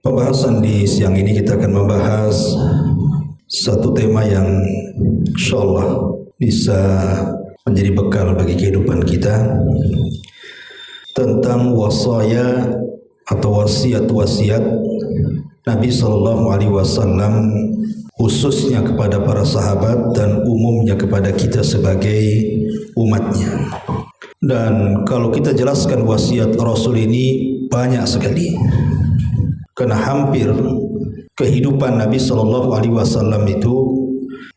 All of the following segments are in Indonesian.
Pembahasan di siang ini kita akan membahas satu tema yang insyaallah bisa menjadi bekal bagi kehidupan kita, tentang wasaya atau wasiat-wasiat Nabi SAW, khususnya kepada para sahabat dan umumnya kepada kita sebagai umatnya. Dan kalau kita jelaskan wasiat Rasul ini banyak sekali, karena hampir kehidupan Nabi SAW itu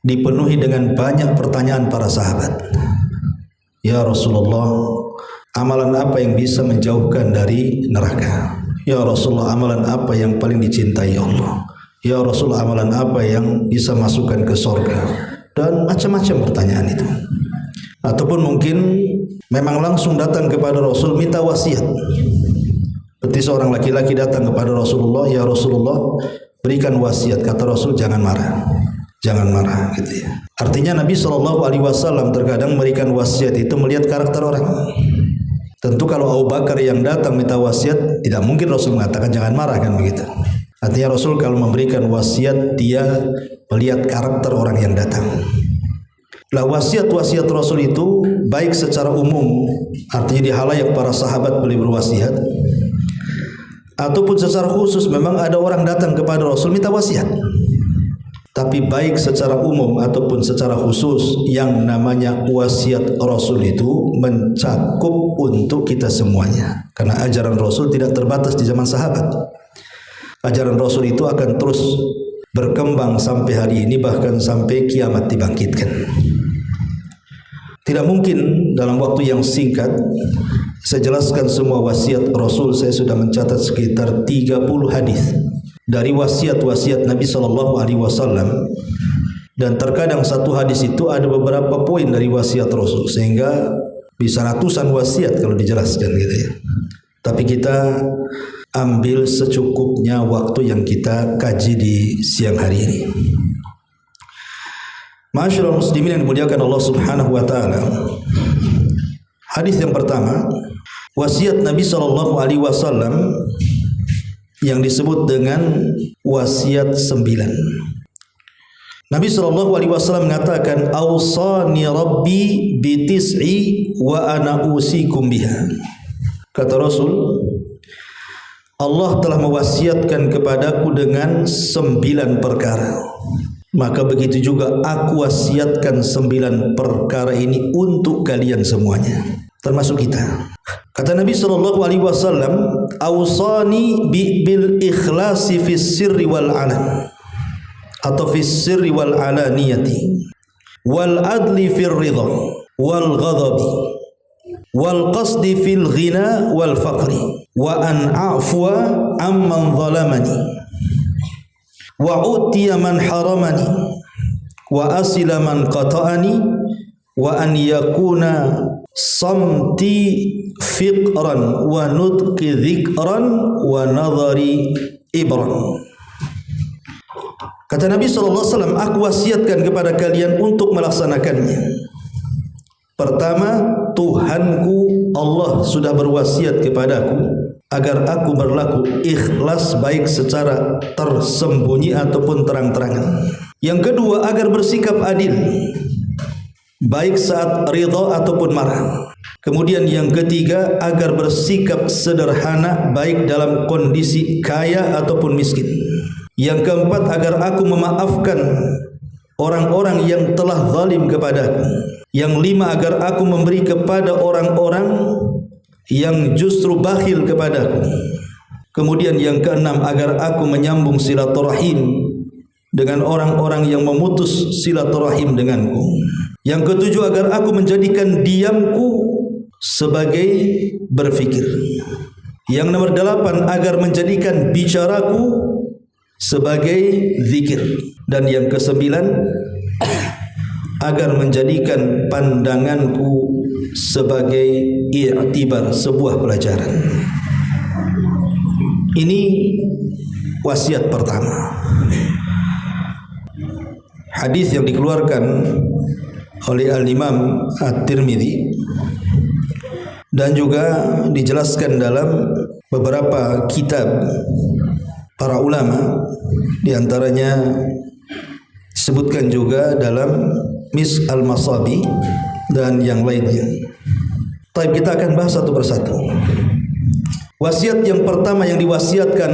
dipenuhi dengan banyak pertanyaan para sahabat. Ya Rasulullah, amalan apa yang bisa menjauhkan dari neraka? Ya Rasulullah, amalan apa yang paling dicintai Allah? Ya Rasulullah, amalan apa yang bisa masukkan ke surga? Dan macam-macam pertanyaan itu. Ataupun mungkin memang langsung datang kepada Rasul minta wasiat. Seperti seorang laki-laki datang kepada Rasulullah, ya Rasulullah, berikan wasiat. Kata Rasul, jangan marah, jangan marah, gitu ya. Artinya Nabi SAW terkadang memberikan wasiat itu melihat karakter orang. Tentu kalau Abu Bakar yang datang minta wasiat, tidak mungkin Rasul mengatakan jangan marah, kan begitu. Artinya Rasul kalau memberikan wasiat, dia melihat karakter orang yang datang. Lah wasiat-wasiat Rasul itu baik secara umum, artinya di halayak para sahabat beliau berwasiat, ataupun secara khusus memang ada orang datang kepada Rasul minta wasiat. Tapi baik secara umum ataupun secara khusus, yang namanya wasiat Rasul itu mencakup untuk kita semuanya. Karena ajaran Rasul tidak terbatas di zaman sahabat. Ajaran Rasul itu akan terus berkembang sampai hari ini, bahkan sampai kiamat dibangkitkan. Tidak mungkin dalam waktu yang singkat saya jelaskan semua wasiat Rasul. Saya sudah mencatat sekitar 30 hadis dari wasiat-wasiat Nabi SAW, dan terkadang satu hadis itu ada beberapa poin dari wasiat Rasul, sehingga bisa ratusan wasiat kalau dijelaskan, gitu ya. Tapi kita ambil secukupnya waktu yang kita kaji di siang hari ini. Ma'asyiral muslimin yang dimuliakan Allah Subhanahu wa taala. Hadis yang pertama, wasiat Nabi SAW yang disebut dengan wasiat 9. Nabi SAW mengatakan, "Awsani Rabbi bitis'i wa ana usikum biha." Kata Rasul, Allah telah mewasiatkan kepadaku dengan 9 perkara. Maka begitu juga aku wasiatkan 9 perkara ini untuk kalian semuanya, termasuk kita. Kata Nabi SAW, "Awsani bil ikhlasi fis sirri wal alan," atau fis sirri wal alaniyati, wal adli fir ridha wal ghadabi, wal qasdi fil ghina wal faqri, wa an a'fwa amman zalamani, wa utiya man haramani, wa asila man qata'ani, wa an yakuna samti fiqran wa nutqi dhikran wa nadhari ibran. Kata Nabi SAW, aku wasiatkan kepada kalian untuk melaksanakannya. Pertama, Tuhanku Allah sudah berwasiat kepadaku agar aku berlaku ikhlas baik secara tersembunyi ataupun terang-terangan. Yang kedua, agar bersikap adil baik saat ridha ataupun marah. Kemudian yang ketiga, agar bersikap sederhana baik dalam kondisi kaya ataupun miskin. Yang keempat, agar aku memaafkan orang-orang yang telah zalim kepadaku. Yang lima, agar aku memberi kepada orang-orang yang justru bakhil kepadaku. Kemudian yang keenam, agar aku menyambung silaturahim dengan orang-orang yang memutus silaturahim denganku. Yang ketujuh, agar aku menjadikan diamku sebagai berfikir. Yang nomor 8, agar menjadikan bicaraku sebagai zikir. Dan yang ke-9, agar menjadikan pandanganku sebagai i'tibar, sebuah pelajaran. Ini wasiat pertama. hadis yang dikeluarkan oleh Al-Imam At-Tirmidzi dan juga dijelaskan dalam beberapa kitab para ulama, di antaranya disebutkan juga dalam Mis Al-Masabi dan yang lainnya. Tapi kita akan bahas satu persatu. Wasiat yang pertama yang diwasiatkan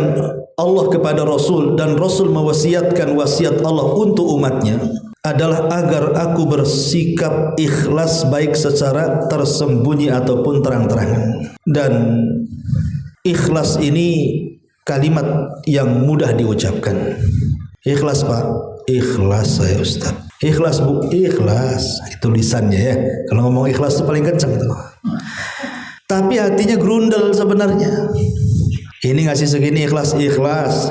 Allah kepada Rasul dan Rasul mewasiatkan wasiat Allah untuk umatnya adalah agar aku bersikap ikhlas baik secara tersembunyi ataupun terang-terangan. Dan ikhlas ini kalimat yang mudah diucapkan. Ikhlas Pak, ikhlas saya Ustaz. Ikhlas Bu, ikhlas. Itu lisannya ya. Kalau ngomong ikhlas itu paling kencang tuh. Tapi hatinya grundel sebenarnya. Ini ngasih segini ikhlas, ikhlas.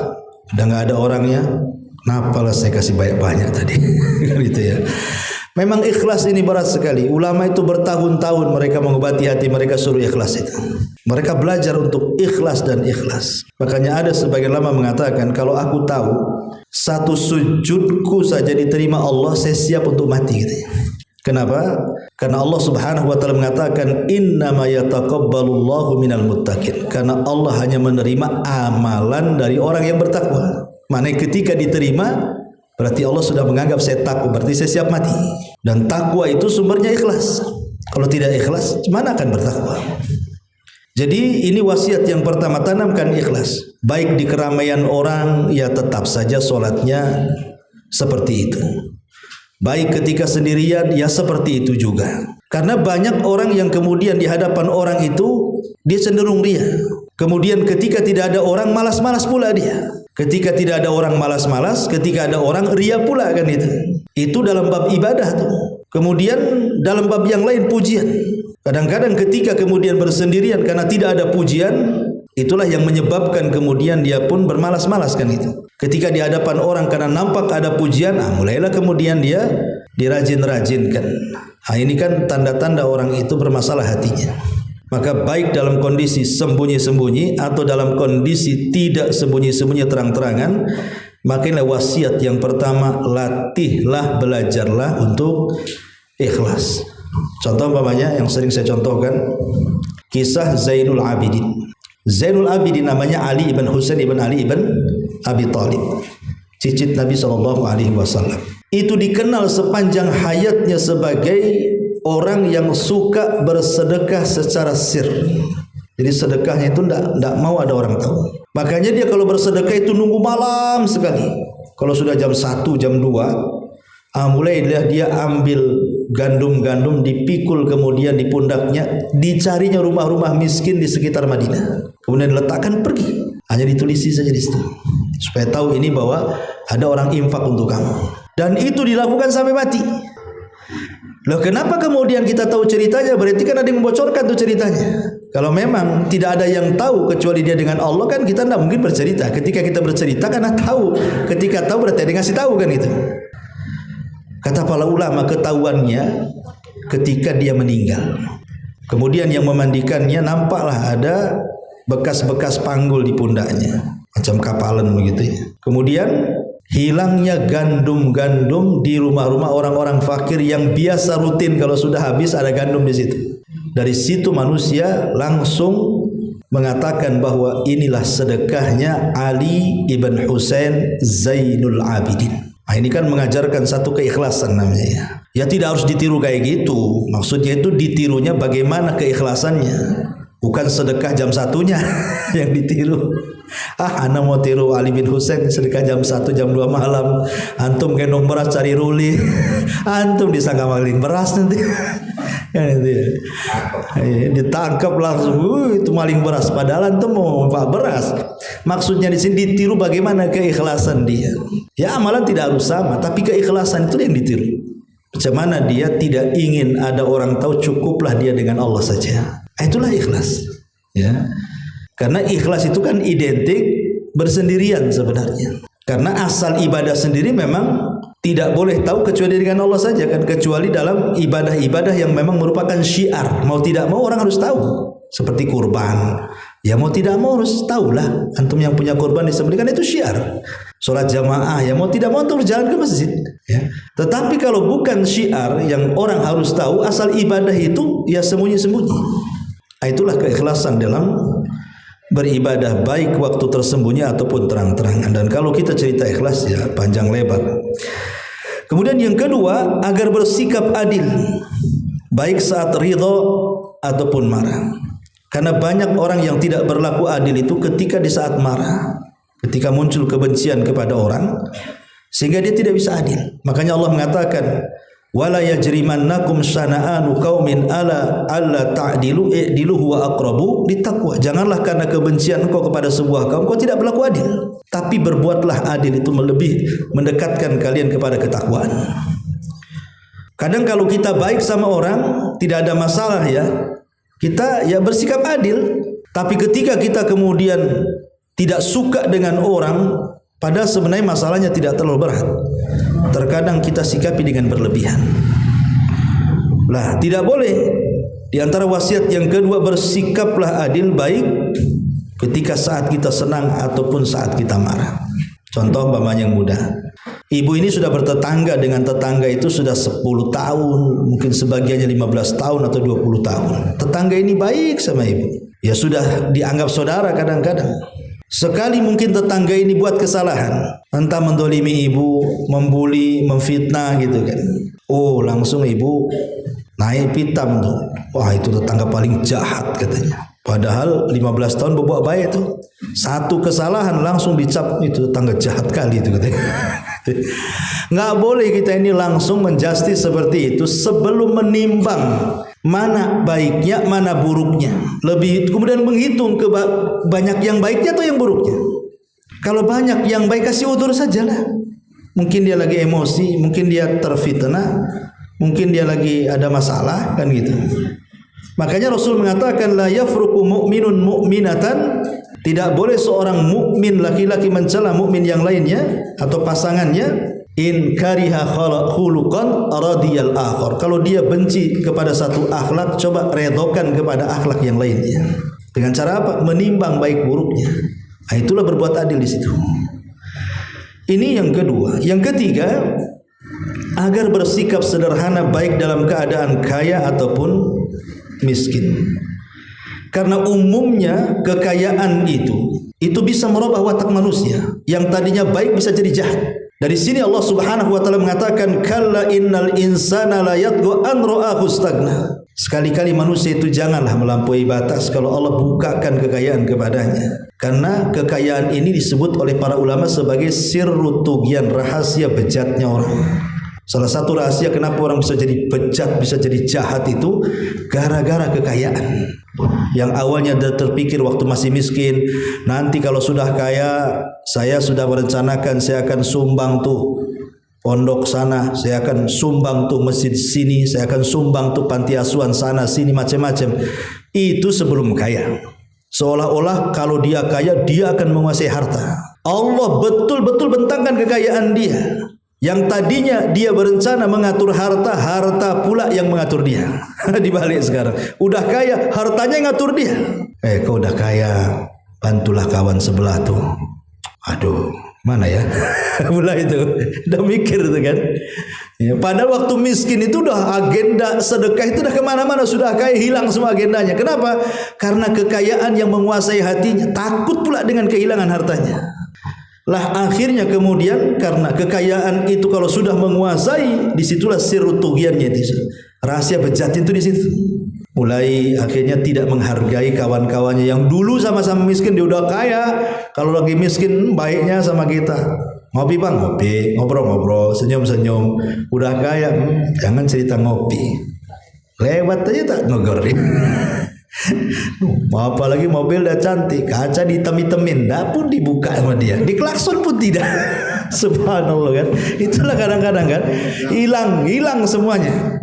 Udah nggak ada orangnya. Kenapa lah saya kasih banyak-banyak tadi? Gitu ya. Memang ikhlas ini berat sekali. Ulama itu bertahun-tahun mereka mengobati hati mereka suruh ikhlas itu. Mereka belajar untuk ikhlas dan ikhlas. Makanya ada sebagian ulama mengatakan, kalau aku tahu satu sujudku saja diterima Allah, saya siap untuk mati gitu. Kenapa? Karena Allah Subhanahu wa taala mengatakan innama yataqabbalullahu minal muttaqin. Karena Allah hanya menerima amalan dari orang yang bertakwa. Maknanya ketika diterima berarti Allah sudah menganggap saya takwa, berarti saya siap mati. Dan takwa itu sumbernya ikhlas. Kalau tidak ikhlas, mana akan bertakwa? Jadi ini wasiat yang pertama, tanamkan ikhlas. Baik di keramaian orang, ya tetap saja sholatnya seperti itu. Baik ketika sendirian, ya seperti itu juga. Karena banyak orang yang kemudian di hadapan orang itu dia cenderung ria. Kemudian ketika tidak ada orang, malas-malas pula dia. Ketika tidak ada orang, malas-malas. Ketika ada orang, ria pula kan itu. Itu dalam bab ibadah tuh. Kemudian dalam bab yang lain pujian. Kadang-kadang ketika kemudian bersendirian karena tidak ada pujian, itulah yang menyebabkan kemudian dia pun bermalas-malas kan itu. Ketika di hadapan orang karena nampak ada pujian, mulailah kemudian dia dirajin-rajinkan. Ini kan tanda-tanda orang itu bermasalah hatinya. Maka baik dalam kondisi sembunyi-sembunyi atau dalam kondisi tidak sembunyi-sembunyi terang-terangan, makanya wasiat yang pertama, latihlah, belajarlah untuk ikhlas. Contoh umpamanya yang sering saya contohkan, kisah Zainul Abidin. Zainul Abidin namanya Ali ibn Husain ibn Ali ibn Abi Thalib, cicit Nabi SAW. Itu dikenal sepanjang hayatnya sebagai orang yang suka bersedekah secara sir. Jadi sedekahnya itu tidak mau ada orang tahu. Makanya dia kalau bersedekah itu nunggu malam sekali. Kalau sudah jam 1, jam 2, mulailah dia ambil gandum-gandum, dipikul kemudian di pundaknya, dicarinya rumah-rumah miskin di sekitar Madinah. Kemudian diletakkan pergi. Hanya ditulisi saja di situ. Supaya tahu ini bahwa ada orang infak untuk kamu. Dan itu dilakukan sampai mati. Loh, kenapa kemudian kita tahu ceritanya? Berarti kan ada yang membocorkan tuh ceritanya. Kalau memang tidak ada yang tahu kecuali dia dengan Allah, kan kita tidak mungkin bercerita. Ketika kita bercerita karena tahu. Ketika tahu berarti ada yang ngasih tahu kan itu. Kata para ulama, ketahuannya ketika dia meninggal. Kemudian yang memandikannya nampaklah ada bekas-bekas panggul di pundaknya, macam kapalan begitu ya. Kemudian hilangnya gandum-gandum di rumah-rumah orang-orang fakir yang biasa rutin kalau sudah habis ada gandum di situ. Dari situ manusia langsung mengatakan bahwa inilah sedekahnya Ali ibn Husain Zainul Abidin. Ini kan mengajarkan satu keikhlasan namanya ya. Ya tidak harus ditiru kayak gitu. Maksudnya itu ditirunya bagaimana keikhlasannya. Bukan sedekah jam 1-nya yang ditiru. Ana mau tiru Ali bin Husain sedekah jam 1, jam 2 malam. Antum gendong beras cari ruli. Antum disangka maling beras nanti. Ditangkap langsung, itu maling beras. Padahal antum mau pak beras. Maksudnya di sini ditiru bagaimana keikhlasan dia. Ya amalan tidak harus sama, tapi keikhlasan itu yang ditiru. Macam mana dia tidak ingin ada orang tahu, cukuplah dia dengan Allah saja. Itulah ikhlas. Ya. Karena ikhlas itu kan identik bersendirian sebenarnya. Karena asal ibadah sendiri memang tidak boleh tahu kecuali dengan Allah saja kan, kecuali dalam ibadah-ibadah yang memang merupakan syiar. Mau tidak mau orang harus tahu. Seperti kurban, Ya mau tidak mau harus tahulah, antum yang punya kurban disembelihkan itu syiar. Sholat jamaah, ya mau tidak mau antum berjalan ke masjid. Ya. Tetapi kalau bukan syiar yang orang harus tahu, asal ibadah itu ya sembunyi-sembunyi. Itulah keikhlasan dalam beribadah, baik waktu tersembunyi ataupun terang-terangan. Dan kalau kita cerita ikhlas ya panjang lebar. Kemudian yang kedua, agar bersikap adil, baik saat ridho ataupun marah. Karena banyak orang yang tidak berlaku adil itu ketika di saat marah, ketika muncul kebencian kepada orang, sehingga dia tidak bisa adil. Makanya Allah mengatakan, wala yajrimannakum syana'anu qaumin ala alla ta'dilu i'dilu huwa aqrabu littaqwa. Janganlah karena kebencian engkau kepada sebuah kaum kau tidak berlaku adil, tapi berbuatlah adil, itu lebih mendekatkan kalian kepada ketakwaan. Kadang kalau kita baik sama orang tidak ada masalah ya, kita ya bersikap adil. Tapi ketika kita kemudian tidak suka dengan orang, padahal sebenarnya masalahnya tidak terlalu berat, terkadang kita sikapi dengan berlebihan. Lah, tidak boleh. Di antara wasiat yang kedua, bersikaplah adil, baik ketika saat kita senang ataupun saat kita marah. Contoh umpamanya yang mudah. Ibu ini sudah bertetangga dengan tetangga itu sudah 10 tahun, mungkin sebagiannya 15 tahun atau 20 tahun. Tetangga ini baik sama ibu. Ya sudah dianggap saudara kadang-kadang. Sekali mungkin tetangga ini buat kesalahan, entah mendolimi ibu, membuli, memfitnah gitu kan. Oh, langsung ibu naik pitam tuh. Wah, itu tetangga paling jahat katanya. Padahal 15 tahun berbuat baik tuh. Satu kesalahan langsung dicap itu tetangga jahat kali itu katanya. Nggak boleh kita ini langsung menjustis seperti itu sebelum menimbang mana baiknya, mana buruknya. Lebih kemudian menghitung ke banyak yang baiknya atau yang buruknya. Kalau banyak yang baik kasih udur sajalah. Mungkin dia lagi emosi, mungkin dia terfitnah, mungkin dia lagi ada masalah kan gitu. Makanya Rasul mengatakan la yafruqu mu'minun mu'minatan, tidak boleh seorang mukmin laki-laki mencela mukmin yang lainnya atau pasangannya. In kariha khuluqan radiyal akhar. Kalau dia benci kepada satu akhlak, coba redokan kepada akhlak yang lainnya. Dengan cara apa? Menimbang baik buruknya. Nah, itulah berbuat adil di situ. Ini yang kedua. Yang ketiga, agar bersikap sederhana baik dalam keadaan kaya ataupun miskin. Karena umumnya kekayaan itu bisa merubah watak manusia. Yang tadinya baik bisa jadi jahat. Dari sini Allah Subhanahu wa taala mengatakan kalla innal insana la yatgha an ra'ahu istaghna. Sekali-kali manusia itu janganlah melampaui batas kalau Allah bukakan kekayaan kepadanya. Karena kekayaan ini disebut oleh para ulama sebagai sirru tughyan, rahasia bejatnya orang. Salah satu rahasia kenapa orang bisa jadi bejat, bisa jadi jahat itu gara-gara kekayaan. Yang awalnya terpikir waktu masih miskin, nanti kalau sudah kaya, saya sudah merencanakan saya akan sumbang tuh pondok sana, saya akan sumbang tuh masjid sini, saya akan sumbang tuh panti asuhan sana sini, macam-macam. Itu sebelum kaya. Seolah-olah kalau dia kaya, dia akan menguasai harta. Allah betul-betul bentangkan kekayaan dia. Yang tadinya dia berencana mengatur harta, harta pula yang mengatur dia. Dibalik sekarang, udah kaya, hartanya yang ngatur dia. Kau udah kaya, bantulah kawan sebelah tuh. Aduh, mana ya? Pula itu, udah mikir tuh kan. Ya, padahal waktu miskin itu udah agenda sedekah itu udah kemana-mana, sudah kaya hilang semua agendanya. Kenapa? Karena kekayaan yang menguasai hatinya, takut pula dengan kehilangan hartanya. Lah akhirnya kemudian karena kekayaan itu kalau sudah menguasai, disitulah sirru tughyannya itu. Rahasia bejat itu di situ. Mulai akhirnya tidak menghargai kawan-kawannya yang dulu sama-sama miskin, dia udah kaya. Kalau lagi miskin baiknya sama kita. Ngopi bang, ngopi, ngobrol-ngobrol, senyum-senyum. Udah kaya, jangan cerita ngopi. Lewat aja tak negor dia. Apalagi mobil dah cantik, kaca ditem-temin, dah pun dibuka sama dia, diklakson pun tidak. Subhanallah kan. Itulah kadang-kadang kan hilang semuanya.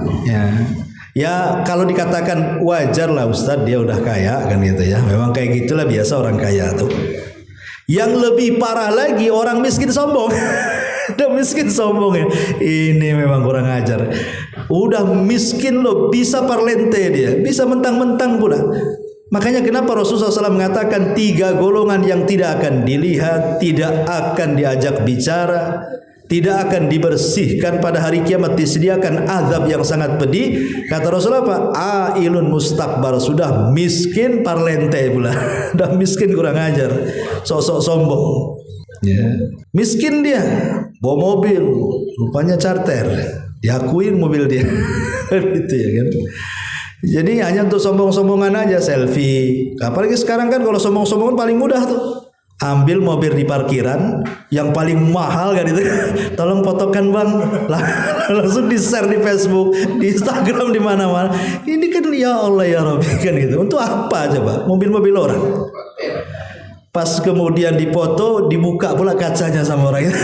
Ya kalau dikatakan wajar lah Ustadz, dia udah kaya kan gitu ya. Memang kayak gitulah biasa orang kaya tuh. Yang lebih parah lagi orang miskin sombong. Udah miskin sombong ya. Ini memang kurang ajar. Udah miskin loh, bisa parlente dia, bisa mentang-mentang pula. Makanya kenapa Rasulullah SAW mengatakan 3 golongan yang tidak akan dilihat, tidak akan diajak bicara, tidak akan dibersihkan pada hari kiamat, disediakan azab yang sangat pedih. Kata Rasulullah apa? Ailun mustakbar, sudah miskin parlente pula. Sudah miskin kurang ajar, sosok sombong. Ya. Miskin dia, bawa mobil, rupanya charter, diakuin mobil dia. Gitu ya kan. Jadi hanya untuk sombong-sombongan aja, selfie. Apalagi sekarang kan kalau sombong-sombongan paling mudah tuh. Ambil mobil di parkiran yang paling mahal kan itu, tolong fotokan bang, langsung di share di Facebook, di Instagram, di mana-mana. Ini kan ya Allah ya Rabbi kan gitu. Untuk apa coba mobil-mobil orang? Pas kemudian dipoto, dibuka pula kacanya sama orang itu.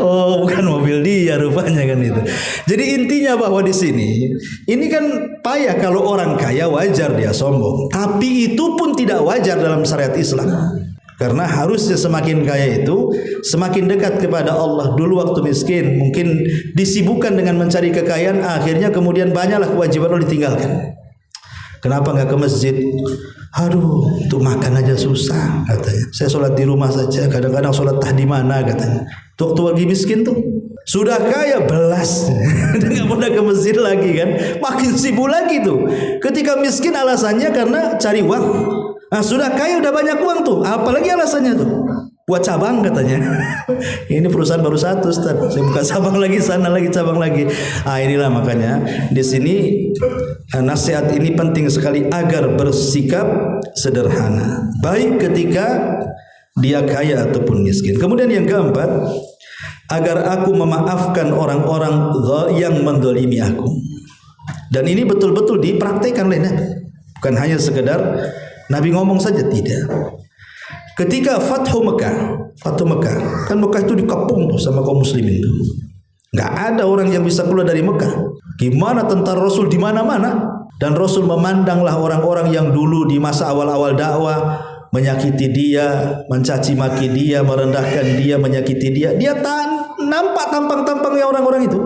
Oh, bukan mobil dia rupanya kan itu. Jadi intinya bahwa di sini ini kan payah kalau orang kaya, wajar dia sombong. Tapi itu pun tidak wajar dalam syariat Islam. Karena harusnya semakin kaya itu semakin dekat kepada Allah. Dulu waktu miskin mungkin disibukkan dengan mencari kekayaan, akhirnya kemudian banyaklah kewajiban Allah ditinggalkan. Kenapa nggak ke masjid? Aduh, untuk makan aja susah katanya. Saya sholat di rumah saja, kadang-kadang sholat di mana katanya. Waktu lagi miskin tuh sudah kaya belas, nggak pernah ke masjid lagi kan, makin sibuk lagi tuh. Ketika miskin alasannya karena cari uang. Nah, sudah kaya udah banyak uang tuh, apalagi alasannya tuh buat cabang katanya. Ini perusahaan baru satu, Ustaz. Saya buka cabang lagi, sana lagi, cabang lagi. Inilah makanya di sini nasihat ini penting sekali agar bersikap sederhana, baik ketika dia kaya ataupun miskin. Kemudian yang keempat, agar aku memaafkan orang-orang yang mendolimi aku. Dan ini betul-betul dipraktekkan oleh Nabi, bukan hanya sekedar Nabi ngomong saja, tidak. Ketika Fathu Mekah, kan Mekah itu dikepung tuh sama kaum muslimin tuh. Nggak ada orang yang bisa keluar dari Mekah. Gimana tentara Rasul di mana-mana, dan Rasul memandanglah orang-orang yang dulu di masa awal-awal dakwah menyakiti dia, mencaci maki dia, merendahkan dia, menyakiti dia. Dia nampak tampang-tampangnya orang-orang itu.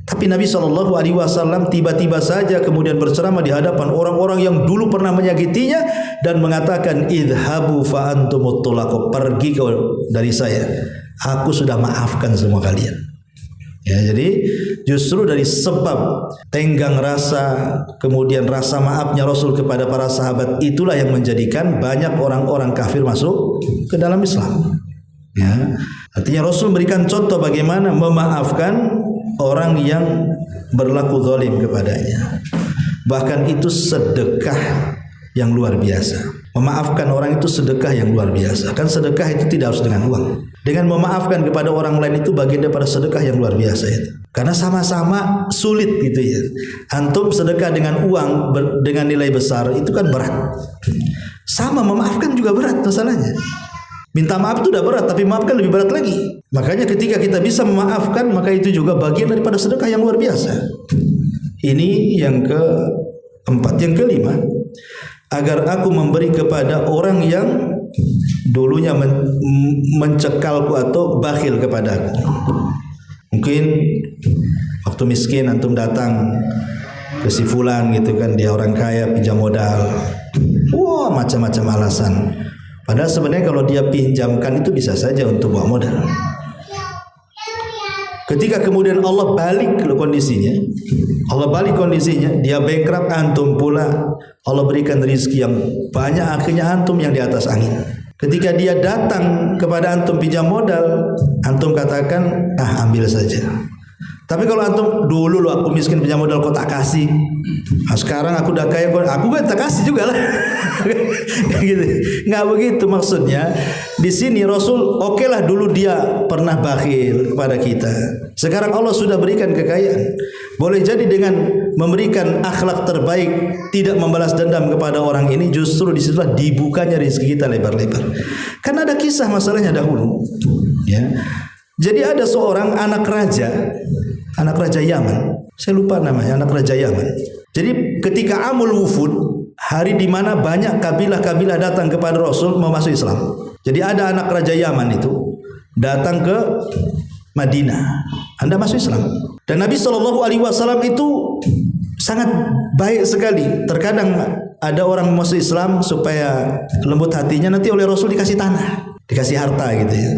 Tapi Nabi SAW tiba-tiba saja kemudian berceramah di hadapan orang-orang yang dulu pernah menyakitinya dan mengatakan, idhabu fa antumut tulaqu, pergi dari saya, aku sudah maafkan semua kalian. Ya, jadi justru dari sebab tenggang rasa, kemudian rasa maafnya Rasul kepada para sahabat, itulah yang menjadikan banyak orang-orang kafir masuk ke dalam Islam. Ya, artinya Rasul memberikan contoh bagaimana memaafkan orang yang berlaku zalim kepadanya. Bahkan itu sedekah yang luar biasa. Memaafkan orang itu sedekah yang luar biasa. Kan sedekah itu tidak harus dengan uang. Dengan memaafkan kepada orang lain itu bagian daripada sedekah yang luar biasa itu. Karena sama-sama sulit gitu ya. Antum sedekah dengan uang dengan nilai besar itu kan berat. Sama memaafkan juga berat masalahnya. Minta maaf itu udah berat, tapi maafkan lebih berat lagi. Makanya ketika kita bisa memaafkan, maka itu juga bagian daripada sedekah yang luar biasa. Ini yang keempat. Yang kelima, agar aku memberi kepada orang yang dulunya mencekalku atau bakhil kepadaku. Mungkin waktu miskin antum datang ke si fulan gitu kan, dia orang kaya pinjam modal. Wah, macam-macam alasan. Padahal sebenarnya kalau dia pinjamkan itu bisa saja untuk bawa modal. Ketika kemudian Allah balik kondisinya, dia bankrupt, antum pula Allah berikan rezeki yang banyak, akhirnya antum yang di atas angin. Ketika dia datang kepada antum pinjam modal, antum katakan, ambil saja. Tapi kalau antum dulu lo aku miskin pinjam modal kok tak kasih, sekarang aku udah kaya, aku kan tak kasih juga lah. Gitu. Nggak begitu maksudnya. Di sini Rasul lah dulu dia pernah bakhil kepada kita. Sekarang Allah sudah berikan kekayaan. Boleh jadi dengan memberikan akhlak terbaik, tidak membalas dendam kepada orang ini, justru disitulah dibukanya rezeki kita lebar-lebar. Karena ada kisah masalahnya dahulu. Ya. Jadi ada seorang anak raja Yaman. Saya lupa namanya, anak raja Yaman. Jadi ketika Amul Wufud, hari di mana banyak kabilah-kabilah datang kepada Rasul mau masuk Islam. Jadi ada anak raja Yaman itu datang ke Madinah, Anda masuk Islam. Dan Nabi SAW itu sangat baik sekali. Terkadang ada orang masuk Islam supaya lembut hatinya, nanti oleh Rasul dikasih tanah, dikasih harta gitu ya.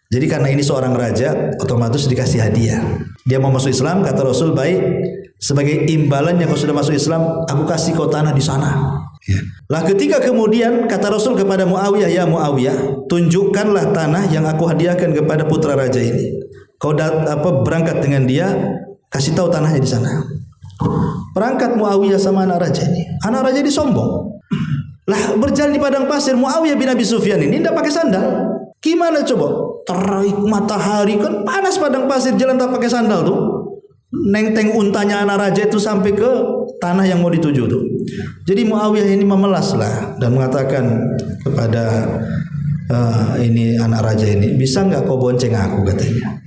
Jadi karena ini seorang raja, otomatis dikasih hadiah. Dia mau masuk Islam, kata Rasul, baik, sebagai imbalannya kau sudah masuk Islam, aku kasih kau tanah di sana. Ya. Lah ketika kemudian kata Rasul kepada Muawiyah, ya Muawiyah, tunjukkanlah tanah yang aku hadiahkan kepada putra raja ini. Kau berangkat dengan dia, kasih tahu tanahnya di sana. Berangkat Muawiyah sama anak raja ini. Anak raja ini sombong. Lah berjalan di padang pasir, Muawiyah bin Abi Sufyan ini tidak pakai sandal. Gimana coba? Terik matahari, kan panas padang pasir, jalan tak pakai sandal tuh. Nenteng untanya anak raja itu sampai ke tanah yang mau dituju tuh. Jadi Muawiyah ini memelas lah dan mengatakan kepada ini anak raja ini, bisa nggak kau bonceng aku, katanya.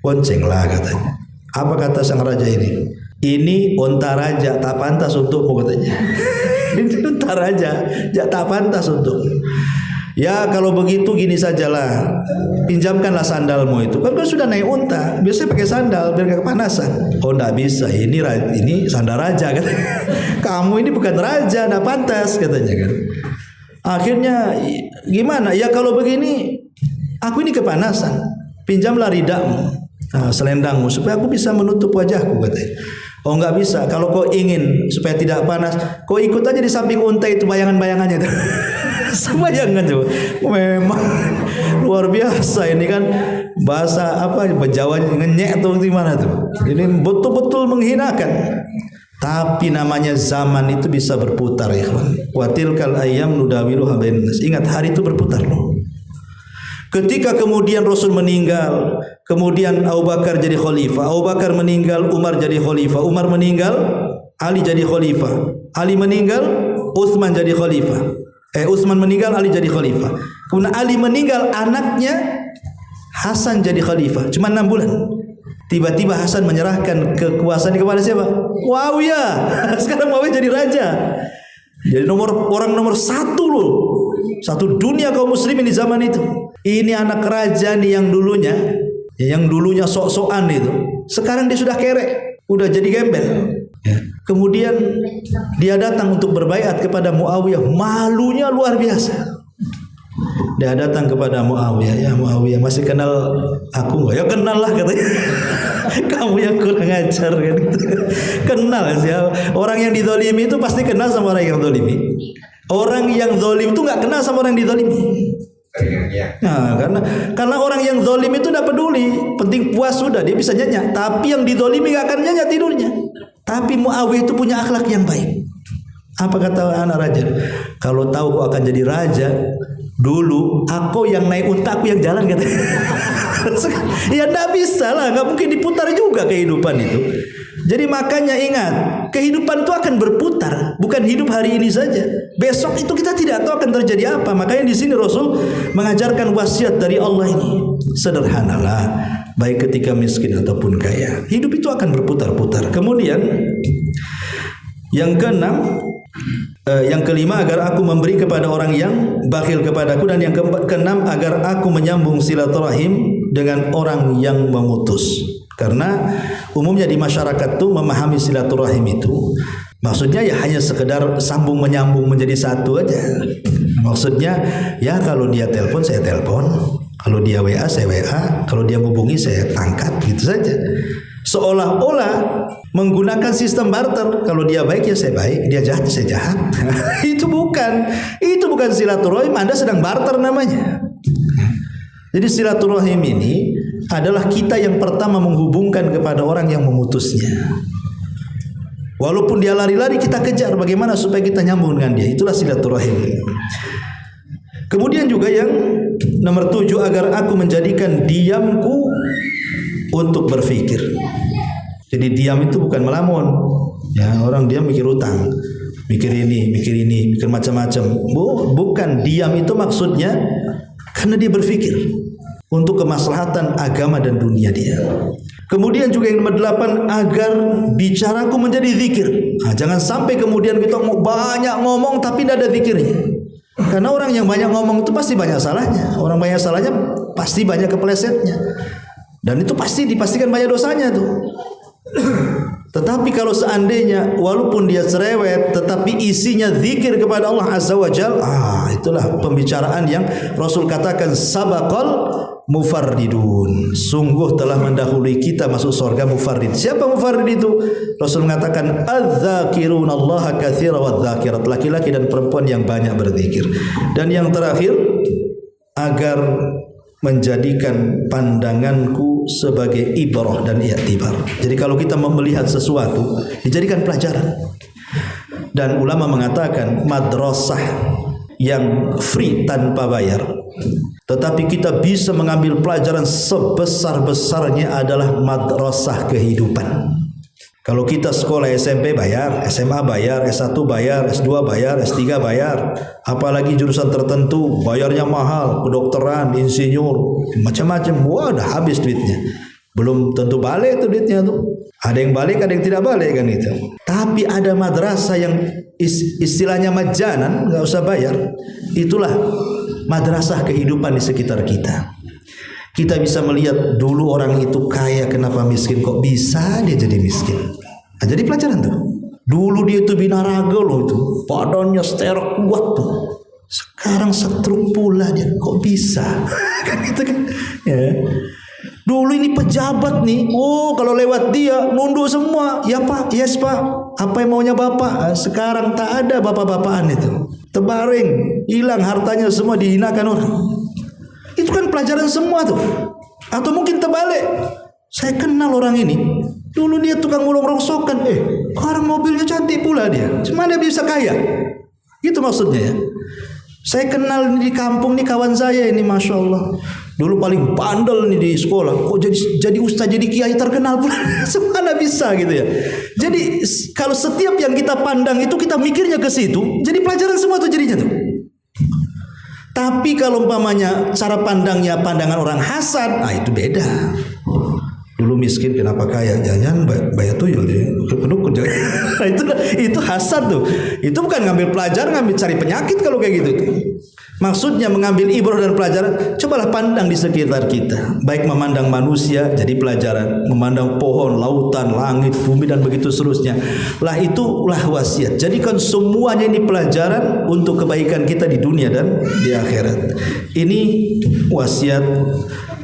Bonceng lah, katanya. Apa kata sang raja ini? Ini unta raja, tak pantas untukmu, katanya. Ini unta raja, tak pantas untukmu. Ya kalau begitu gini sajalah, pinjamkanlah sandalmu itu. Kan sudah naik unta, biasanya pakai sandal biar gak kepanasan. Oh enggak bisa, ini sandal raja, kan. Kamu ini bukan raja, enggak pantas, katanya kan. Akhirnya gimana? Ya kalau begini, aku ini kepanasan, pinjamlah ridakmu, selendangmu, supaya aku bisa menutup wajahku, katanya. Oh enggak bisa, kalau kau ingin supaya tidak panas, kau ikut aja di samping unta itu, bayangan-bayangannya itu. Bayangkan coba, memang luar biasa ini kan, bahasa apa Jawa ngenyek tuh gimana tuh. Ini betul-betul menghinakan. Tapi namanya zaman itu bisa berputar, ikhwan. Wa tilkal ayyam nudawiluha bainan nas. Ingat, hari itu berputar loh. Ketika kemudian Rasul meninggal, kemudian Abu Bakar jadi khalifah, Abu Bakar meninggal, Umar jadi khalifah, Umar meninggal, Ali jadi khalifah, Ali meninggal, Utsman jadi khalifah. Utsman meninggal, Ali jadi khalifah. Kemudian Ali meninggal, anaknya Hasan jadi khalifah. Cuma 6 bulan. Tiba-tiba Hasan menyerahkan kekuasaan kepada siapa? Muawiyah. Sekarang Muawiyah jadi raja. Jadi orang nomor 1 loh. Satu dunia kaum muslimin di zaman itu. Ini anak raja nih yang dulunya sok-sokan itu. Sekarang dia sudah kerek, udah jadi gembel. Ya. Kemudian dia datang untuk berbaiat kepada Muawiyah, malunya luar biasa. Dia datang kepada Muawiyah, ya Muawiyah, masih kenal aku nggak? Ya kenal lah, katanya. Kamu yang kurang ajar kan gitu. Kenal sih. Orang yang dizalimi itu pasti kenal sama orang yang zalimi. Orang yang zalim itu nggak kenal sama orang yang dizalimi. Nah, karena orang yang zalim itu tidak peduli, penting puas sudah, dia bisa nyenyak. Tapi yang dizalimi nggak akan nyenyak tidurnya. Tapi Muawiyah itu punya akhlak yang baik. Apa kata anak raja? Kalau tahu kau akan jadi raja, dulu aku yang naik unta, aku yang jalan, kata. Ya tidak bisa lah, nggak mungkin diputar juga kehidupan itu. Jadi makanya ingat, kehidupan itu akan berputar, bukan hidup hari ini saja. Besok itu kita tidak tahu akan terjadi apa. Makanya di sini Rasul mengajarkan wasiat dari Allah ini. Sederhanalah, baik ketika miskin ataupun kaya. Hidup itu akan berputar-putar. Kemudian yang yang kelima, agar aku memberi kepada orang yang bakhil kepadaku, dan yang keenam, agar aku menyambung silaturahim dengan orang yang memutus. Karena umumnya di masyarakat tuh memahami silaturahim itu maksudnya ya hanya sekedar sambung menyambung menjadi satu aja. Maksudnya ya kalau dia telepon saya telepon, kalau dia WA saya WA, kalau dia hubungi saya angkat, gitu saja. Seolah-olah menggunakan sistem barter. Kalau dia baik ya saya baik, dia jahat ya saya jahat. Itu bukan silaturahim, Anda sedang barter namanya. Jadi silaturahim ini adalah kita yang pertama menghubungkan kepada orang yang memutusnya. Walaupun dia lari-lari, kita kejar bagaimana supaya kita nyambung dengan dia. Itulah silaturahim. Kemudian juga yang nomor 7, agar aku menjadikan diamku untuk berfikir. Jadi diam itu bukan melamun. Ya, orang diam mikir utang, mikir ini, mikir macam-macam. Bukan, diam itu maksudnya karena dia berfikir untuk kemaslahatan agama dan dunia dia. Kemudian juga yang nomor 8, agar bicaraku menjadi zikir. Nah, jangan sampai kemudian kita mau banyak ngomong tapi tidak ada zikirnya. Karena orang yang banyak ngomong itu pasti banyak salahnya. Orang banyak salahnya pasti banyak kepelesetnya. Dan itu pasti dipastikan banyak dosanya tuh. Tetapi kalau seandainya walaupun dia cerewet tetapi isinya zikir kepada Allah Azza wa Jal, itulah pembicaraan yang Rasul katakan sabaqal mufarridun. Sungguh telah mendahului kita masuk surga mufarrid. Siapa mufarrid itu? Rasul mengatakan adz-dzakirunallaha katsiran wadz-dzakirat, laki-laki dan perempuan yang banyak berzikir. Dan yang terakhir, agar menjadikan pandanganku sebagai ibrah dan i'tibar. Jadi kalau kita melihat sesuatu, dijadikan pelajaran. Dan ulama mengatakan madrasah yang free tanpa bayar, tetapi kita bisa mengambil pelajaran sebesar-besarnya adalah madrasah kehidupan. Kalau kita sekolah SMP bayar, SMA bayar, S1 bayar, S2 bayar, S3 bayar, apalagi jurusan tertentu bayarnya mahal, kedokteran, insinyur, macam-macam, wah dah habis duitnya. Belum tentu balik itu duitnya tuh. Ada yang balik, ada yang tidak balik kan itu. Tapi ada madrasah yang istilahnya majanan, nggak usah bayar. Itulah madrasah kehidupan di sekitar kita. Kita bisa melihat dulu orang itu kaya, kenapa miskin, kok bisa dia jadi miskin. Nah, jadi pelajaran tuh. Dulu dia itu binaraga loh itu, badannya sterek kuat tuh. Sekarang setruk pula dia, kok bisa? Kan gitu kan? Ya. Dulu ini pejabat nih, kalau lewat dia nunduk semua. Ya Pak, yes Pak, apa yang maunya Bapak? Sekarang tak ada bapak-bapakan itu. Terbaring, hilang hartanya semua, dihinakan orang. Itu kan pelajaran semua tuh. Atau mungkin terbalik, saya kenal orang ini, dulu dia tukang mulung rongsokan, sekarang mobilnya cantik pula dia. Cuma dia bisa kaya. Itu maksudnya ya. Saya kenal di kampung nih kawan saya ini, masya Allah, dulu paling bandel nih di sekolah, kok jadi ustaz, jadi kiai terkenal pula. Semana bisa gitu ya. Jadi kalau setiap yang kita pandang itu kita mikirnya ke situ, jadi pelajaran semua tuh jadinya tuh. Tapi kalau umpamanya cara pandangnya pandangan orang hasad, itu beda. Dulu miskin kenapa kaya? Jangan bayar tuyul dia. Itu hasad tuh. Itu bukan ngambil pelajaran, ngambil cari penyakit kalau kayak gitu. Maksudnya mengambil ibrah dan pelajaran. Cobalah pandang di sekitar kita. Baik memandang manusia jadi pelajaran, memandang pohon, lautan, langit, bumi dan begitu seterusnya. Lah itulah wasiat. Jadikan semuanya ini pelajaran untuk kebaikan kita di dunia dan di akhirat. Ini wasiat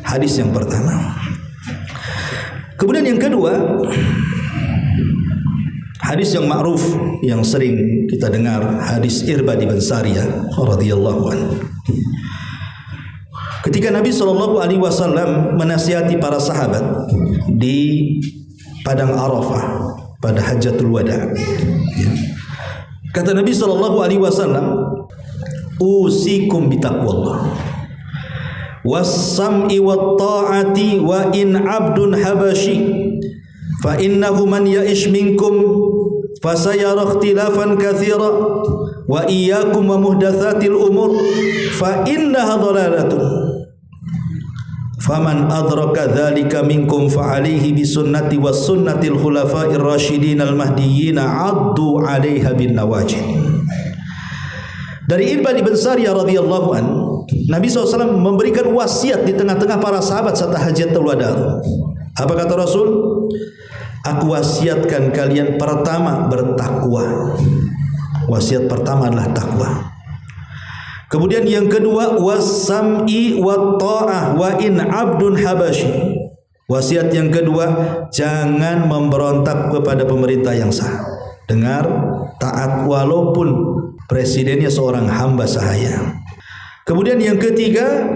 hadis yang pertama. Kemudian yang kedua, hadis yang ma'ruf yang sering kita dengar, hadis Irbad bin Sariyah radhiyallahu anhu. Ketika Nabi SAW menasihati para sahabat di padang Arafah pada Hajjatul Wada, kata Nabi SAW, usikum bitaqwallah was-sam'i wat-ta'ati wa in 'abdun habashi fa innahu man ya'ish minkum fasayara ikhtilafan katsira wa iyyakum wa muhdatsatil umur fa innaha dhalalatun faman adraka dzalika minkum fa 'alaihi bi sunnati was sunnatil khulafa'ir rasyidin al-mahdiyyin 'addu 'alaiha bin nawajid. Dari Irbad bin Sariyah radhiyallahu an, Nabi SAW memberikan wasiat di tengah-tengah para sahabat saat Hajjatul Wada. Apa kata Rasul? Aku wasiatkan kalian pertama bertakwa. Wasiat pertama adalah takwa. Kemudian yang kedua was-sam'i wat-ta'ah wa in 'abdun habashi. Wasiat yang kedua, jangan memberontak kepada pemerintah yang sah. Dengar, taat walaupun presidennya seorang hamba sahaya. Kemudian yang ketiga,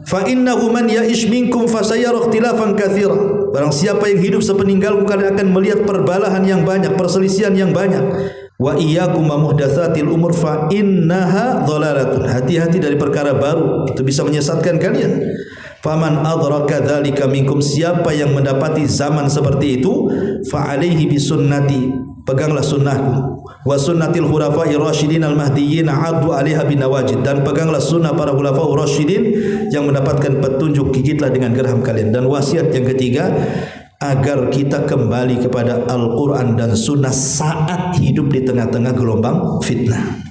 fa innahu man ya'ish minkum fasayara ikhtilafan katsira. Barang siapa yang hidup sepeninggalku kalian akan melihat perbalahan yang banyak, perselisihan yang banyak. Wa iyyakum wa muhdatsatil umur fa innaha dhalalatun. Hati-hati dari perkara baru, itu bisa menyesatkan kalian. Faman adraka dzalika minkum, siapa yang mendapati zaman seperti itu, fa alaihi bisunnati, peganglah sunnahku, wa sunnatil khulafa'ir rasyidin al-mahdiyyin 'addu 'alaiha bin nawajid, dan peganglah sunnah para khulafa'ur rasyidin yang mendapatkan petunjuk, gigitlah dengan geraham kalian. Dan wasiat yang ketiga, agar kita kembali kepada Al-Qur'an dan sunnah saat hidup di tengah-tengah gelombang fitnah.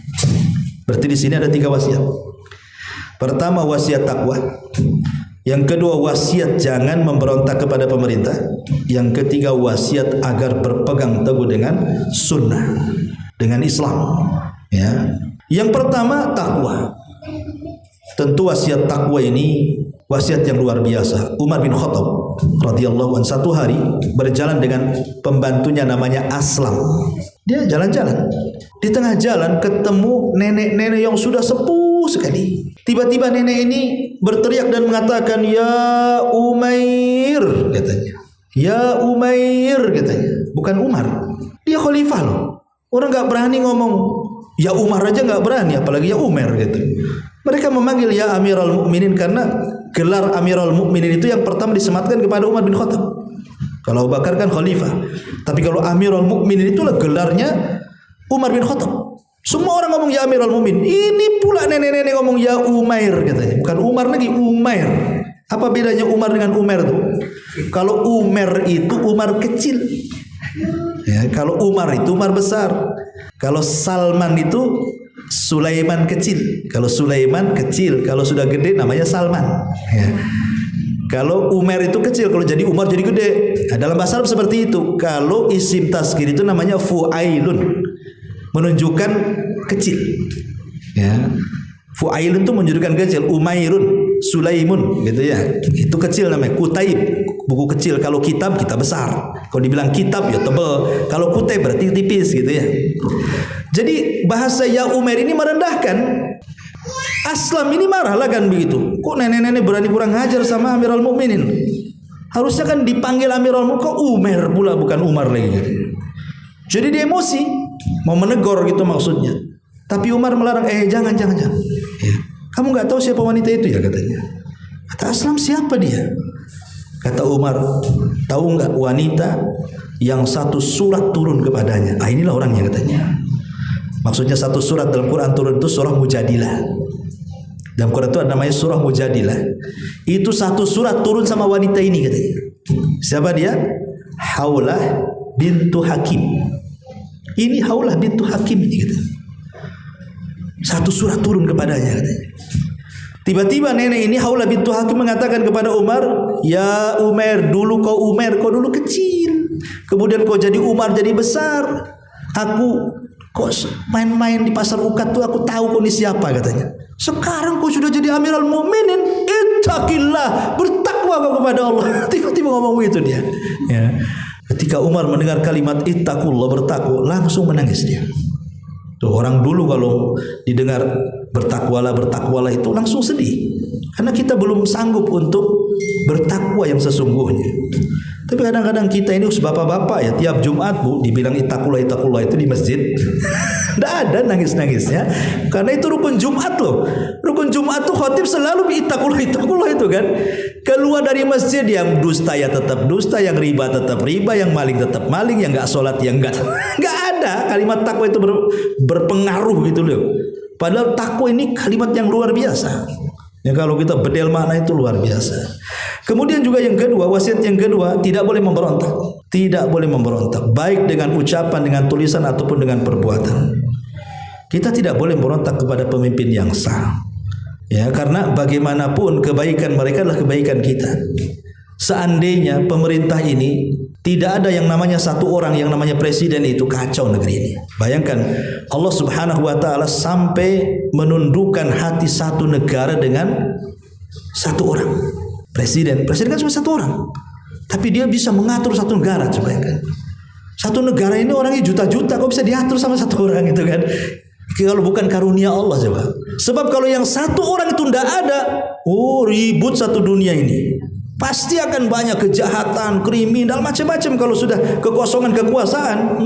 Berarti di sini ada tiga wasiat. Pertama wasiat takwa, Yang kedua, wasiat jangan memberontak kepada pemerintah. Yang ketiga, wasiat agar berpegang teguh dengan sunnah, dengan Islam. Ya. Yang pertama, takwa. Tentu wasiat takwa ini wasiat yang luar biasa. Umar bin Khattab radhiyallahu anhu satu hari berjalan dengan pembantunya namanya Aslam. Dia jalan-jalan. Di tengah jalan ketemu nenek-nenek yang sudah sepuh sekali. Tiba-tiba nenek ini berteriak dan mengatakan, "Ya Umair," katanya. "Ya Umair," katanya. Bukan Umar. Dia khalifah loh. Orang nggak berani ngomong ya Umar aja nggak berani, apalagi ya Umar gitu. Mereka memanggil ya Amirul Mukminin karena gelar Amirul Mukminin itu yang pertama disematkan kepada Umar bin Khattab. Kalau Abu Bakar kan khalifah, tapi kalau Amirul Mukminin itulah gelarnya Umar bin Khattab. Semua orang ngomong ya Amirul Mukminin. Ini pula nenek-nenek ngomong ya Umair katanya. Bukan Umar lagi, Umair. Apa bedanya Umar dengan Umar tuh? Kalau Umar itu Umar kecil. Ya, kalau Umar itu Umar besar. Kalau Salman itu Sulaiman kecil. Kalau Sulaiman kecil, kalau sudah gede namanya Salman. Ya. Kalau Umar itu kecil, kalau jadi Umar jadi gede. Nah, dalam bahasa Arab seperti itu. Kalau isim tazkir itu namanya fu'ailun, menunjukkan kecil. Ya. Fu'ailun itu menunjukkan kecil. Umairun, Sulaimun, gitu ya. Itu kecil namanya. Kutaib, buku kecil. Kalau kitab, kitab besar. Kalau dibilang kitab ya tebal. Kalau kutaib berarti tipis, gitu ya. Jadi bahasa ya Umair ini merendahkan. Aslam ini marah lah kan begitu. Kok nenek-nenek berani kurang ajar sama Amirul Mukminin? Harusnya kan dipanggil Amirul Mukminin, kok Umar pula bukan Umar lagi gitu. Jadi dia emosi, mau menegur gitu maksudnya. Tapi Umar melarang, jangan. Ya. Kamu nggak tahu siapa wanita itu ya katanya. Kata Aslam, siapa dia? Kata Umar, tahu nggak wanita yang satu surat turun kepadanya? Inilah orangnya katanya. Maksudnya satu surat dalam Quran turun itu surah Mujadilah. Dalam Quran itu ada namanya surah Mujadilah. Itu satu surat turun sama wanita ini katanya. Siapa dia? Haulah bintu Hakim. Ini Haulah bintu Hakim ini katanya. Satu surat turun kepadanya katanya. Tiba-tiba nenek ini Haulah bintu Hakim mengatakan kepada Umar, "Ya Umar, dulu kau Umar, kau dulu kecil. Kemudian kau jadi Umar, jadi besar. Aku kok main-main di pasar Ukat tuh aku tahu kau ini siapa," katanya. "Sekarang kau sudah jadi Amirul Mukminin, ittaqillah, bertakwa kau kepada Allah." Tiba-tiba ngomong begitu dia. Ya. Ketika Umar mendengar kalimat ittaqullah, bertakwa, langsung menangis dia. Tuh, orang dulu kalau didengar bertakwalah itu langsung sedih. Karena kita belum sanggup untuk bertakwa yang sesungguhnya. Tapi kadang-kadang kita ini bapak-bapak ya, tiap Jumat Bu dibilang ittaqullah itu di masjid. Tidak ada nangis-nangisnya. Karena itu rukun Jumat loh. Rukun Jumat tuh khotib selalu ittaqullah itu kan. Keluar dari masjid, yang dusta ya tetap dusta, yang riba tetap riba, yang maling tetap maling, yang enggak sholat yang enggak. Enggak ada kalimat takwa itu berpengaruh gitu loh. Padahal takwa ini kalimat yang luar biasa. Ya, kalau kita bedel makna itu luar biasa. Kemudian juga yang kedua, wasiat yang kedua, tidak boleh memberontak. Tidak boleh memberontak, baik dengan ucapan, dengan tulisan ataupun dengan perbuatan. Kita tidak boleh memberontak kepada pemimpin yang sah. Ya, karena bagaimanapun kebaikan mereka adalah kebaikan kita. Seandainya pemerintah ini tidak ada yang namanya satu orang yang namanya presiden, itu kacau negeri ini. Bayangkan Allah Subhanahu wa taala sampai menundukkan hati satu negara dengan satu orang. Presiden kan cuma satu orang. Tapi dia bisa mengatur satu negara, coba bayangkan. Satu negara ini orangnya juta-juta, kok bisa diatur sama satu orang itu kan? Kalau bukan karunia Allah coba. Sebab kalau yang satu orang itu tidak ada, ribut satu dunia ini. Pasti akan banyak kejahatan, kriminal, macam-macam. Kalau sudah kekosongan kekuasaan,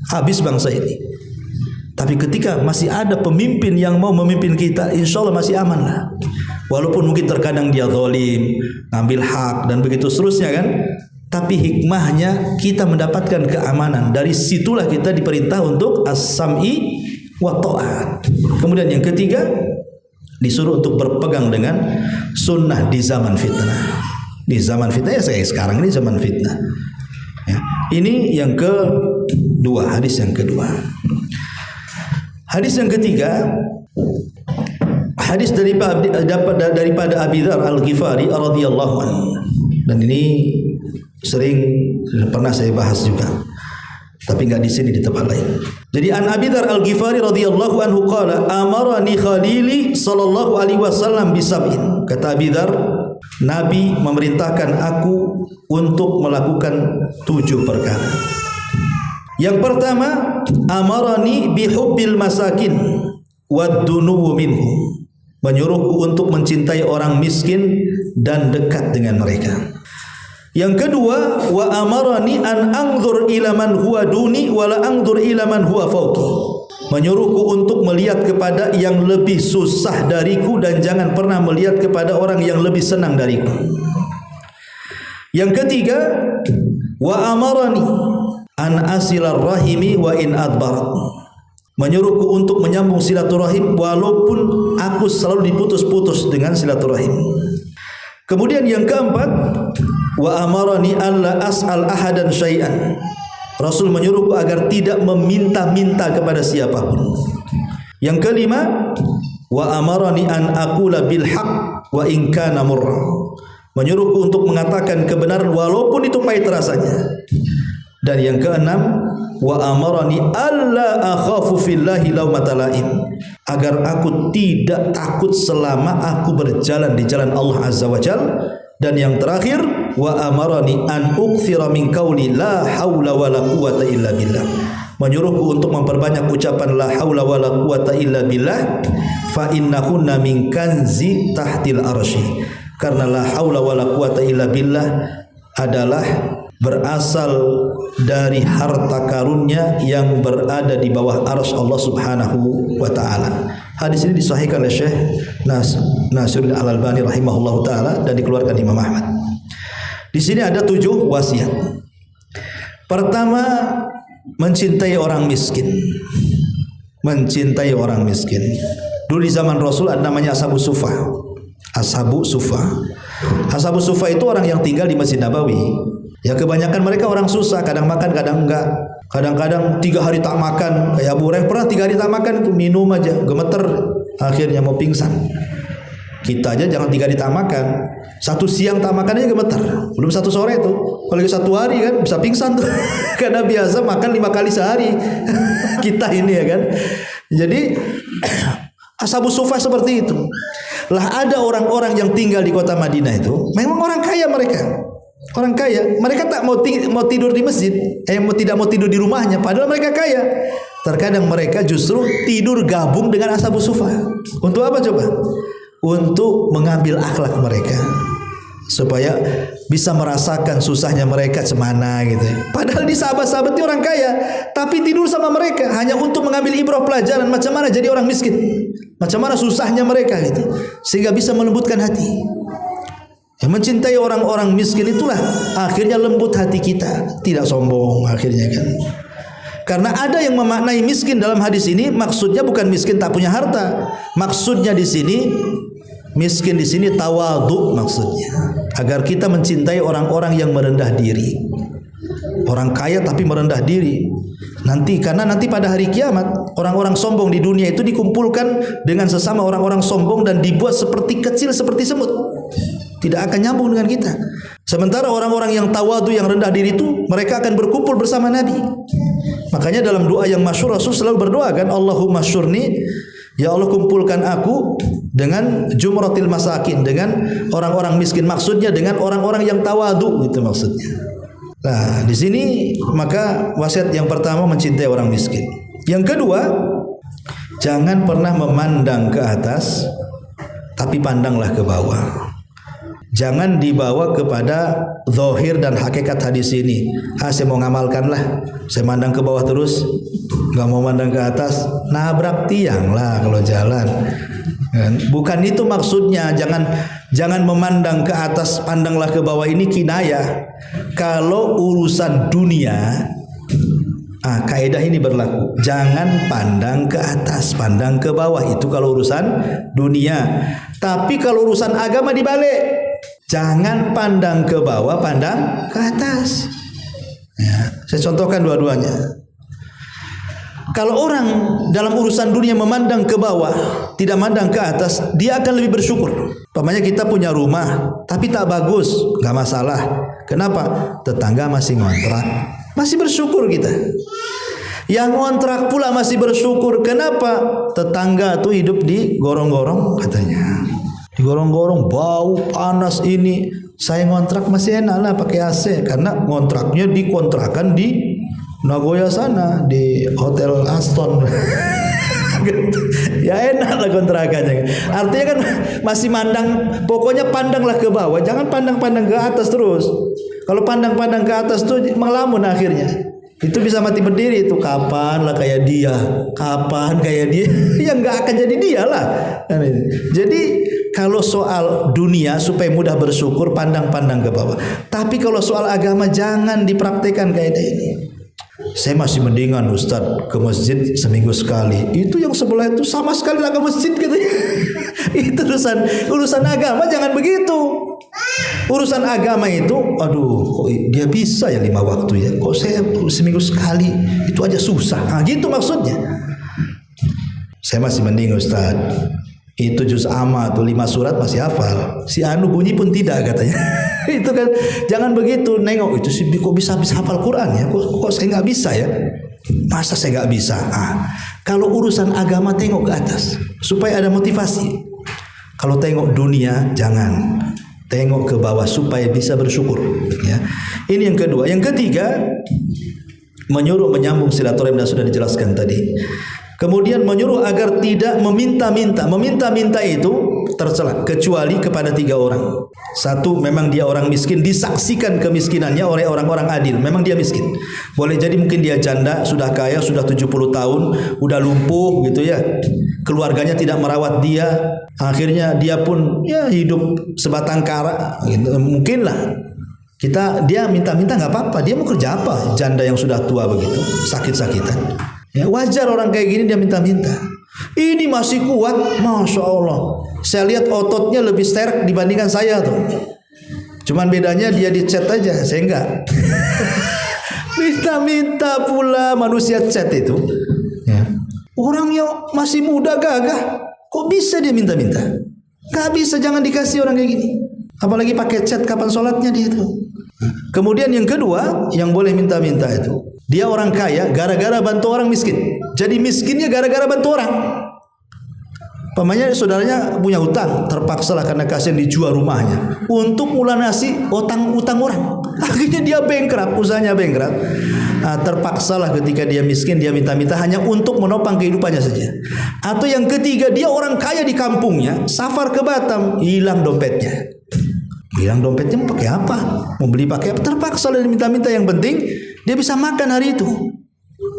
habis bangsa ini. Tapi ketika masih ada pemimpin yang mau memimpin kita, insya Allah masih aman lah. Walaupun mungkin terkadang dia zalim, ngambil hak dan begitu seterusnya kan. Tapi hikmahnya kita mendapatkan keamanan. Dari situlah kita diperintah untuk as-sam'i wa ta'at. Kemudian yang ketiga, disuruh untuk berpegang dengan sunnah di zaman fitnah. Di zaman fitnah ya, saya sekarang ini zaman fitnah. Ya. Ini yang kedua, hadis yang kedua. Hadis yang ketiga, Hadis daripada Abi Dzar Al-Ghifari radhiyallahu anhu. Dan ini sering pernah saya bahas juga, tapi enggak di sini, di tempat lain. Jadi an Abi Dzar Al-Ghifari radhiyallahu anhu qala amarani khalili sallallahu alaihi wasallam bisab'in. Kata Abi Dzar, Nabi memerintahkan aku untuk melakukan 7 perkara. Yang pertama, amarani bihubbil masakin wad-dunuwu minhum. Menyuruhku untuk mencintai orang miskin dan dekat dengan mereka. Yang kedua, wa amarani an anzur ila man huwa duni wa la anzur ila man huwa fawqi. Menyuruhku untuk melihat kepada yang lebih susah dariku dan jangan pernah melihat kepada orang yang lebih senang dariku. Yang ketiga, wa amarani an asilar rahimi wa in adbarat. Menyuruhku untuk menyambung silaturahim walaupun aku selalu diputus-putus dengan silaturahim. Kemudian yang keempat, wa amarani alla as'al ahadan syai'an. Rasul menyuruhku agar tidak meminta-minta kepada siapapun. Yang kelima, wa amarani an aqula bil haqq wa in kana murra. Menyuruhku untuk mengatakan kebenaran walaupun itu pahit rasanya. Dan yang keenam, wa amarani alla akhafu fillahi laumata laim. Agar aku tidak takut selama aku berjalan di jalan Allah Azza wa Jalla. Dan yang terakhir, wa amarani an ukthira min qawli la haula wala quwata illa billah. Menyuruhku untuk memperbanyak ucapan la haula wala quwata illa billah, fa innahunna min kanzi tahtil arsy. Karena la haula wala quwata illa billah adalah berasal dari harta karunia yang berada di bawah arsy Allah Subhanahu wa taala. Hadis ini disahihkan oleh Syekh Nasiruddin Al-Albani rahimahullahu taala dan dikeluarkan Imam Ahmad. Di sini ada 7 wasiat. Pertama, mencintai orang miskin. Mencintai orang miskin. Dulu di zaman Rasul ada namanya Ashabu Sufa. Ashabu Sufa. Ashabu Sufa itu orang yang tinggal di Masjid Nabawi. Ya kebanyakan mereka orang susah, kadang makan, kadang enggak. Kadang-kadang 3 hari tak makan. Kayak Abu Hurairah pernah 3 hari tak makan, itu minum aja, gemeter, akhirnya mau pingsan. Kita aja jangan 3 hari tak makan, 1 siang tak makan aja gemeter, belum 1 sore itu. Kalau 1 hari kan bisa pingsan tuh. Karena biasa makan 5 kali sehari. Kita ini ya kan. Jadi Ashabu Sufa seperti itu. Lah ada orang-orang yang tinggal di kota Madinah itu, memang orang kaya mereka. Orang kaya, mereka tak mau tidur di masjid, tidak mau tidur di rumahnya, padahal mereka kaya. Terkadang mereka justru tidur gabung dengan Ashabu Sufa. Untuk apa coba? Untuk mengambil akhlak mereka, supaya bisa merasakan susahnya mereka cemana gitu. Padahal di sahabat-sahabat itu orang kaya, tapi tidur sama mereka hanya untuk mengambil ibrah pelajaran macam mana jadi orang miskin, macam mana susahnya mereka gitu, sehingga bisa melembutkan hati. Yang mencintai orang-orang miskin itulah akhirnya lembut hati kita, tidak sombong akhirnya kan. Karena ada yang memaknai miskin dalam hadis ini, maksudnya bukan miskin tak punya harta. Maksudnya di sini miskin di sini tawadhu maksudnya. Agar kita mencintai orang-orang yang merendah diri. Orang kaya tapi merendah diri. Karena nanti pada hari kiamat orang-orang sombong di dunia itu dikumpulkan dengan sesama orang-orang sombong dan dibuat seperti kecil seperti semut. Tidak akan nyambung dengan kita. Sementara orang-orang yang tawadhu, yang rendah diri itu, mereka akan berkumpul bersama Nabi. Makanya dalam doa yang masyhur Rasul selalu berdoa kan, Allahumma syurni, ya Allah kumpulkan aku dengan jumratil masakin, dengan orang-orang miskin. Maksudnya dengan orang-orang yang tawadhu, itu maksudnya. Nah, di sini maka wasiat yang pertama mencintai orang miskin. Yang kedua, jangan pernah memandang ke atas, tapi pandanglah ke bawah. Jangan dibawa kepada zahir dan hakikat hadis ini. Saya mau ngamalkan lah, saya mandang ke bawah terus, nggak mau mandang ke atas, nabrak tiang lah kalau jalan. Bukan itu maksudnya. Jangan memandang ke atas, pandanglah ke bawah, ini kinayah. Kalau urusan dunia, kaidah ini berlaku. Jangan pandang ke atas, pandang ke bawah. Itu kalau urusan dunia. Tapi kalau urusan agama dibalik. Jangan pandang ke bawah, pandang ke atas. Ya, saya contohkan dua-duanya. Kalau orang dalam urusan dunia memandang ke bawah, tidak memandang ke atas, dia akan lebih bersyukur. Umpamanya kita punya rumah, tapi tak bagus, nggak masalah. Kenapa? Tetangga masih ngontrak, masih bersyukur kita. Yang ngontrak pula masih bersyukur. Kenapa? Tetangga tuh hidup di gorong-gorong katanya. Di gorong-gorong, bau, panas ini. Saya ngontrak masih enak lah pakai AC, karena ngontraknya dikontrakan di Nagoya sana, di Hotel Aston. Ya enak lah kontrakannya. Artinya kan masih mandang, pokoknya pandanglah ke bawah, jangan pandang-pandang ke atas terus. Kalau pandang-pandang ke atas tuh melamun akhirnya. Itu bisa mati berdiri itu. Kapan lah kayak dia? Kapan kayak dia? Ya nggak akan jadi dia lah. Jadi kalau soal dunia supaya mudah bersyukur, pandang-pandang ke bawah. Tapi kalau soal agama jangan dipraktekkan kaidah ini. Saya masih mendingan Ustadz ke masjid seminggu sekali. Itu yang sebelah itu sama sekali nggak ke masjid katanya. Itu urusan agama jangan begitu. Urusan agama itu, aduh, kok dia bisa ya 5 waktu ya? Kok saya seminggu sekali? Itu aja susah. Nah, gitu maksudnya. Saya masih mending Ustadz. Itu juz amma tuh 5 surat masih hafal. Si anu bunyi pun tidak katanya. Itu kan jangan begitu nengok itu sih kok bisa hafal Quran ya. Kok saya nggak bisa ya? Masa saya nggak bisa? Kalau urusan agama tengok ke atas supaya ada motivasi. Kalau tengok dunia jangan. Tengok ke bawah supaya bisa bersyukur ya. Ini yang kedua. Yang ketiga, menyuruh menyambung silaturahim dan sudah dijelaskan tadi. Kemudian menyuruh agar tidak meminta-minta. Meminta-minta itu tercela kecuali kepada 3 orang. Satu, memang dia orang miskin, disaksikan kemiskinannya oleh orang-orang adil. Memang dia miskin. Boleh jadi mungkin dia janda, sudah kaya, sudah 70 tahun, udah lumpuh gitu ya. Keluarganya tidak merawat dia, akhirnya dia pun ya hidup sebatang kara gitu. Mungkin lah dia minta-minta nggak apa-apa. Dia mau kerja apa? Janda yang sudah tua begitu, sakit-sakitan. Ya, wajar orang kayak gini dia minta-minta. Ini masih kuat, masya Allah. Saya lihat ototnya lebih sterk dibandingkan saya tuh. Cuman bedanya dia di chat aja, saya enggak. Minta-minta pula manusia chat itu. Ya. Orang yang masih muda gagah, kok bisa dia minta-minta? Gak bisa, jangan dikasih orang kayak gini. Apalagi pakai chat kapan sholatnya dia itu. Kemudian yang kedua, yang boleh minta-minta itu, dia orang kaya gara-gara bantu orang miskin. Jadi miskinnya gara-gara bantu orang. Pamannya saudaranya punya hutang, terpaksalah karena kasihan dijual rumahnya untuk melunasi utang orang. Akhirnya dia bankrupt, usahanya bankrupt. Terpaksalah ketika dia miskin dia minta-minta hanya untuk menopang kehidupannya saja. Atau yang ketiga, dia orang kaya di kampungnya, safar ke Batam, hilang dompetnya. Hilang dompetnya mau pakai apa? Mau beli pakai apa? Terpaksa dia minta-minta, yang penting dia bisa makan hari itu.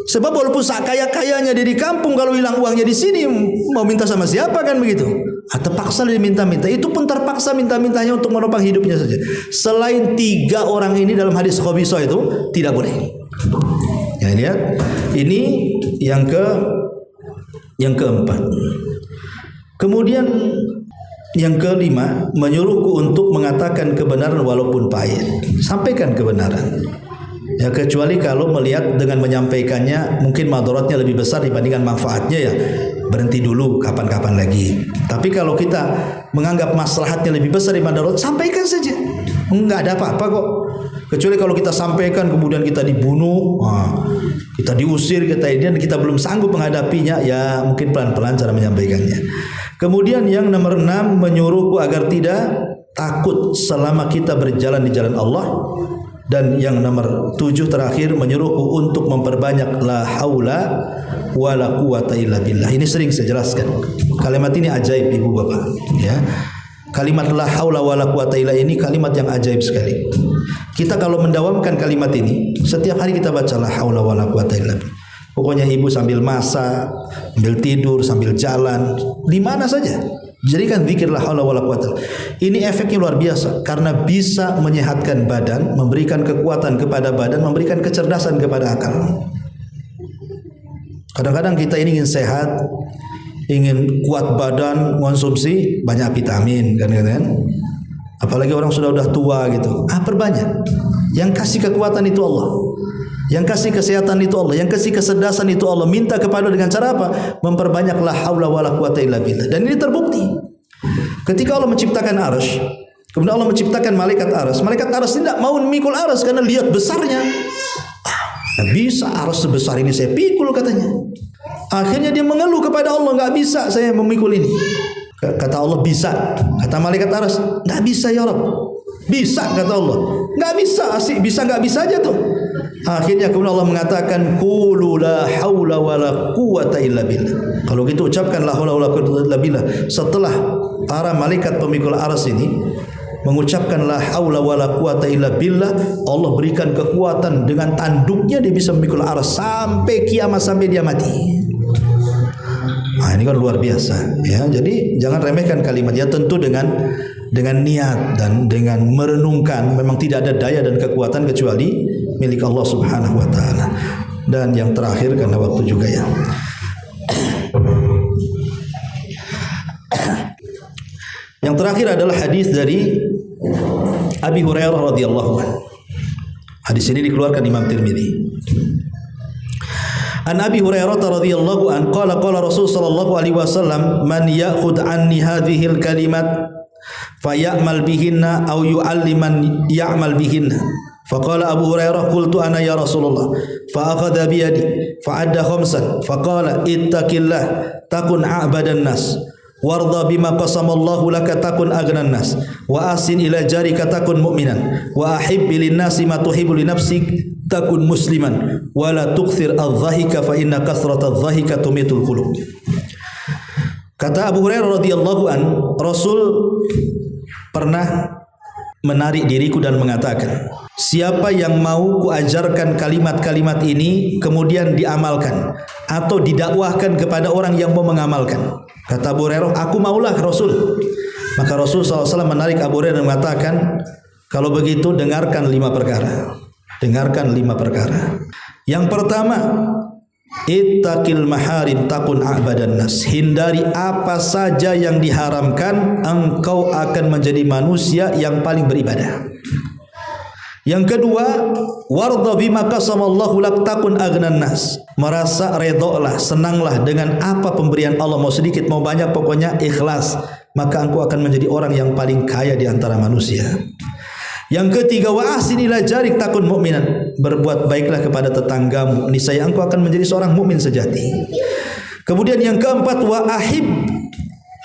Sebab walaupun kaya-kayanya dia di kampung, kalau hilang uangnya di sini mau minta sama siapa kan begitu? Terpaksa dia minta-minta. Itu pun terpaksa minta-mintanya untuk menopang hidupnya saja. Selain 3 orang ini dalam hadis khabithah itu tidak boleh. Ya, lihat. Ini yang keempat. Kemudian yang kelima, menyuruhku untuk mengatakan kebenaran walaupun pahit. Sampaikan kebenaran. Ya, kecuali kalau melihat dengan menyampaikannya mungkin madaratnya lebih besar dibandingkan manfaatnya, ya berhenti dulu, kapan-kapan lagi. Tapi kalau kita menganggap maslahatnya lebih besar daripada madarat, sampaikan saja. Enggak ada apa-apa kok. Kecuali kalau kita sampaikan kemudian kita dibunuh, kita diusir, kita belum sanggup menghadapinya, ya mungkin pelan-pelan cara menyampaikannya. Kemudian yang nomor 6, menyuruhku agar tidak takut selama kita berjalan di jalan Allah. Dan yang nomor 7 terakhir, menyuruhku untuk memperbanyak la haula wala quwata illa billah. Ini sering saya jelaskan. Kalimat ini ajaib Ibu Bapak, ya. Kalimat la haula wala quwata illa ini kalimat yang ajaib sekali. Kita kalau mendawamkan kalimat ini, setiap hari kita baca la haula wala quwata illa billah. Pokoknya ibu sambil masak, sambil tidur, sambil jalan, di mana saja jadikan zikir la haula wala quwata. Ini efeknya luar biasa karena bisa menyehatkan badan, memberikan kekuatan kepada badan, memberikan kecerdasan kepada akal. Kadang-kadang kita ini ingin sehat, ingin kuat badan, konsumsi banyak vitamin kan. Apalagi orang sudah tua gitu. Perbanyak. Yang kasih kekuatan itu Allah. Yang kasih kesehatan itu Allah, yang kasih kecerdasan itu Allah. Minta kepada dengan cara apa? Memperbanyak la haula wala quwata illa billah. Dan ini terbukti. Ketika Allah menciptakan arsy, kemudian Allah menciptakan malaikat arsy. Malaikat arsy tidak mau memikul arsy karena lihat besarnya. Nah, bisa arsy sebesar ini saya pikul katanya. Akhirnya dia mengeluh kepada Allah, enggak bisa saya memikul ini. Kata Allah bisa. Kata malaikat arsy, enggak bisa ya Rabb. Bisa kata Allah. Enggak bisa, asik bisa enggak bisa aja tuh. Akhirnya kemudian Allah mengatakan qulu la haula wala quwata illa billah. Kalau gitu ucapkan la haula wala quwata illa billah. Setelah para malaikat pemikul arsy ini mengucapkan la haula wala quwata illa billah, Allah berikan kekuatan dengan tanduknya dia bisa memikul arsy sampai kiamat, sampai dia mati. Nah, ini kan luar biasa ya. Jadi jangan remehkan kalimat ya, tentu dengan niat dan dengan merenungkan. Memang tidak ada daya dan kekuatan kecuali milik Allah Subhanahu wa taala. Dan yang terakhir karena waktu juga ya. Yang terakhir adalah hadis dari Abi Hurairah radhiyallahu anhu. Hadis ini dikeluarkan Imam Tirmidzi. An Abi Hurairah radhiyallahu anhu qala qala Rasul sallallahu alaihi wasallam man ya'khudh anni hadhil kalimat fayamal bihinna aw yu'alliman ya'mal bihinna. Faqala Abu Hurairah qultu ana ya Rasulullah fa akhadha bi yadi fa adda khamsan faqala ittaqillah takun a'badan nas warda bima qasamallahu laka takun aghnan nas wa asin ila jarika takun mu'minan wa ahibbi lin nasi ma tuhibbu li nafsik takun musliman wa la tukthir adh-dhahika fa inna kathrata adh-dhahika tumitul qulub. Kata Abu Hurairah radhiyallahu an, Rasul pernah menarik diriku dan mengatakan, siapa yang mau kuajarkan kalimat-kalimat ini kemudian diamalkan atau didakwahkan kepada orang yang mau mengamalkan. Kata Abu Hurairah, aku maulah Rasul. Maka Rasul SAW menarik Abu Hurairah dan mengatakan, kalau begitu dengarkan 5 perkara. Dengarkan 5 perkara. Yang pertama, ittaqil maharim takun a'badan nas. Hindari apa saja yang diharamkan, engkau akan menjadi manusia yang paling beribadah. Yang kedua, warda bima qasamallahu lak takun aghnan nas. Merasa redholah, senanglah dengan apa pemberian Allah, mau sedikit mau banyak pokoknya ikhlas, maka engkau akan menjadi orang yang paling kaya di antara manusia. Yang ketiga, wa ahsin ila jarik takun mu'minan. Berbuat baiklah kepada tetanggamu, niscaya engkau akan menjadi seorang mukmin sejati. Kemudian yang keempat, wa ahib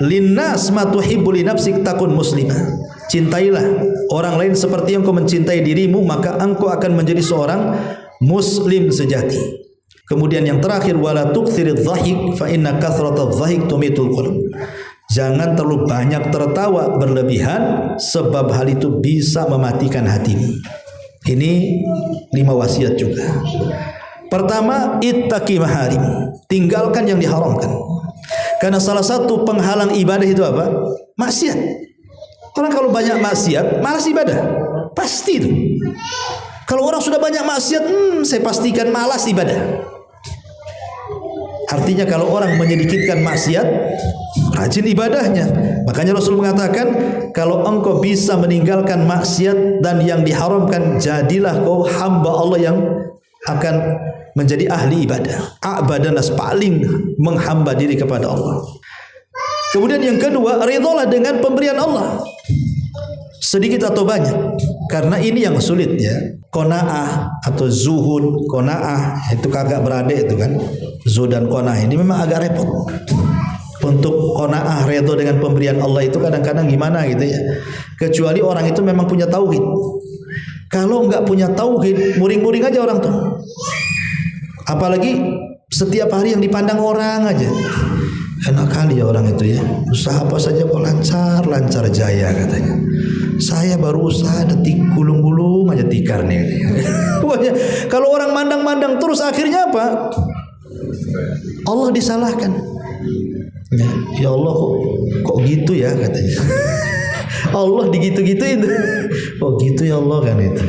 linnas ma tuhibbu li nafsik takun muslimah. Cintailah orang lain seperti yang kau mencintai dirimu, maka engkau akan menjadi seorang muslim sejati. Kemudian yang terakhir, wala tuktsiridz dhahik fa inna kathratadz dhahik tumitul qulub. Jangan terlalu banyak tertawa berlebihan, sebab hal itu bisa mematikan hatimu. Ini 5 wasiat juga. Pertama, ittaqi maharim. Tinggalkan yang diharamkan. Karena salah satu penghalang ibadah itu apa? Maksiat. Orang kalau banyak maksiat, malas ibadah. Pasti itu. Kalau orang sudah banyak maksiat, saya pastikan malas ibadah. Artinya kalau orang menyedikitkan maksiat, rajin ibadahnya. Makanya Rasul mengatakan, kalau engkau bisa meninggalkan maksiat dan yang diharamkan, jadilah kau hamba Allah yang akan menjadi ahli ibadah. A'badan nas, paling menghamba diri kepada Allah. Kemudian yang kedua, ridholah dengan pemberian Allah, sedikit atau banyak. Karena ini yang sulit ya. Qanaah atau zuhud, qanaah itu kagak beradik itu kan. Zuhud dan qanaah ini memang agak repot. Untuk qanaah, ridho dengan pemberian Allah itu kadang-kadang gimana gitu ya. Kecuali orang itu memang punya tauhid. Kalau enggak punya tauhid, muring-muring aja orang tuh. Apalagi setiap hari yang dipandang orang aja. Enak kali ya orang itu ya. Usaha apa saja kok lancar jaya katanya. Saya baru usaha detik gulung-gulung aja tikar nih. Pokoknya kalau orang mandang-mandang terus akhirnya apa? Allah disalahkan. Ya Allah kok gitu ya katanya. Allah digitu-gituin. Oh gitu ya Allah kan itu.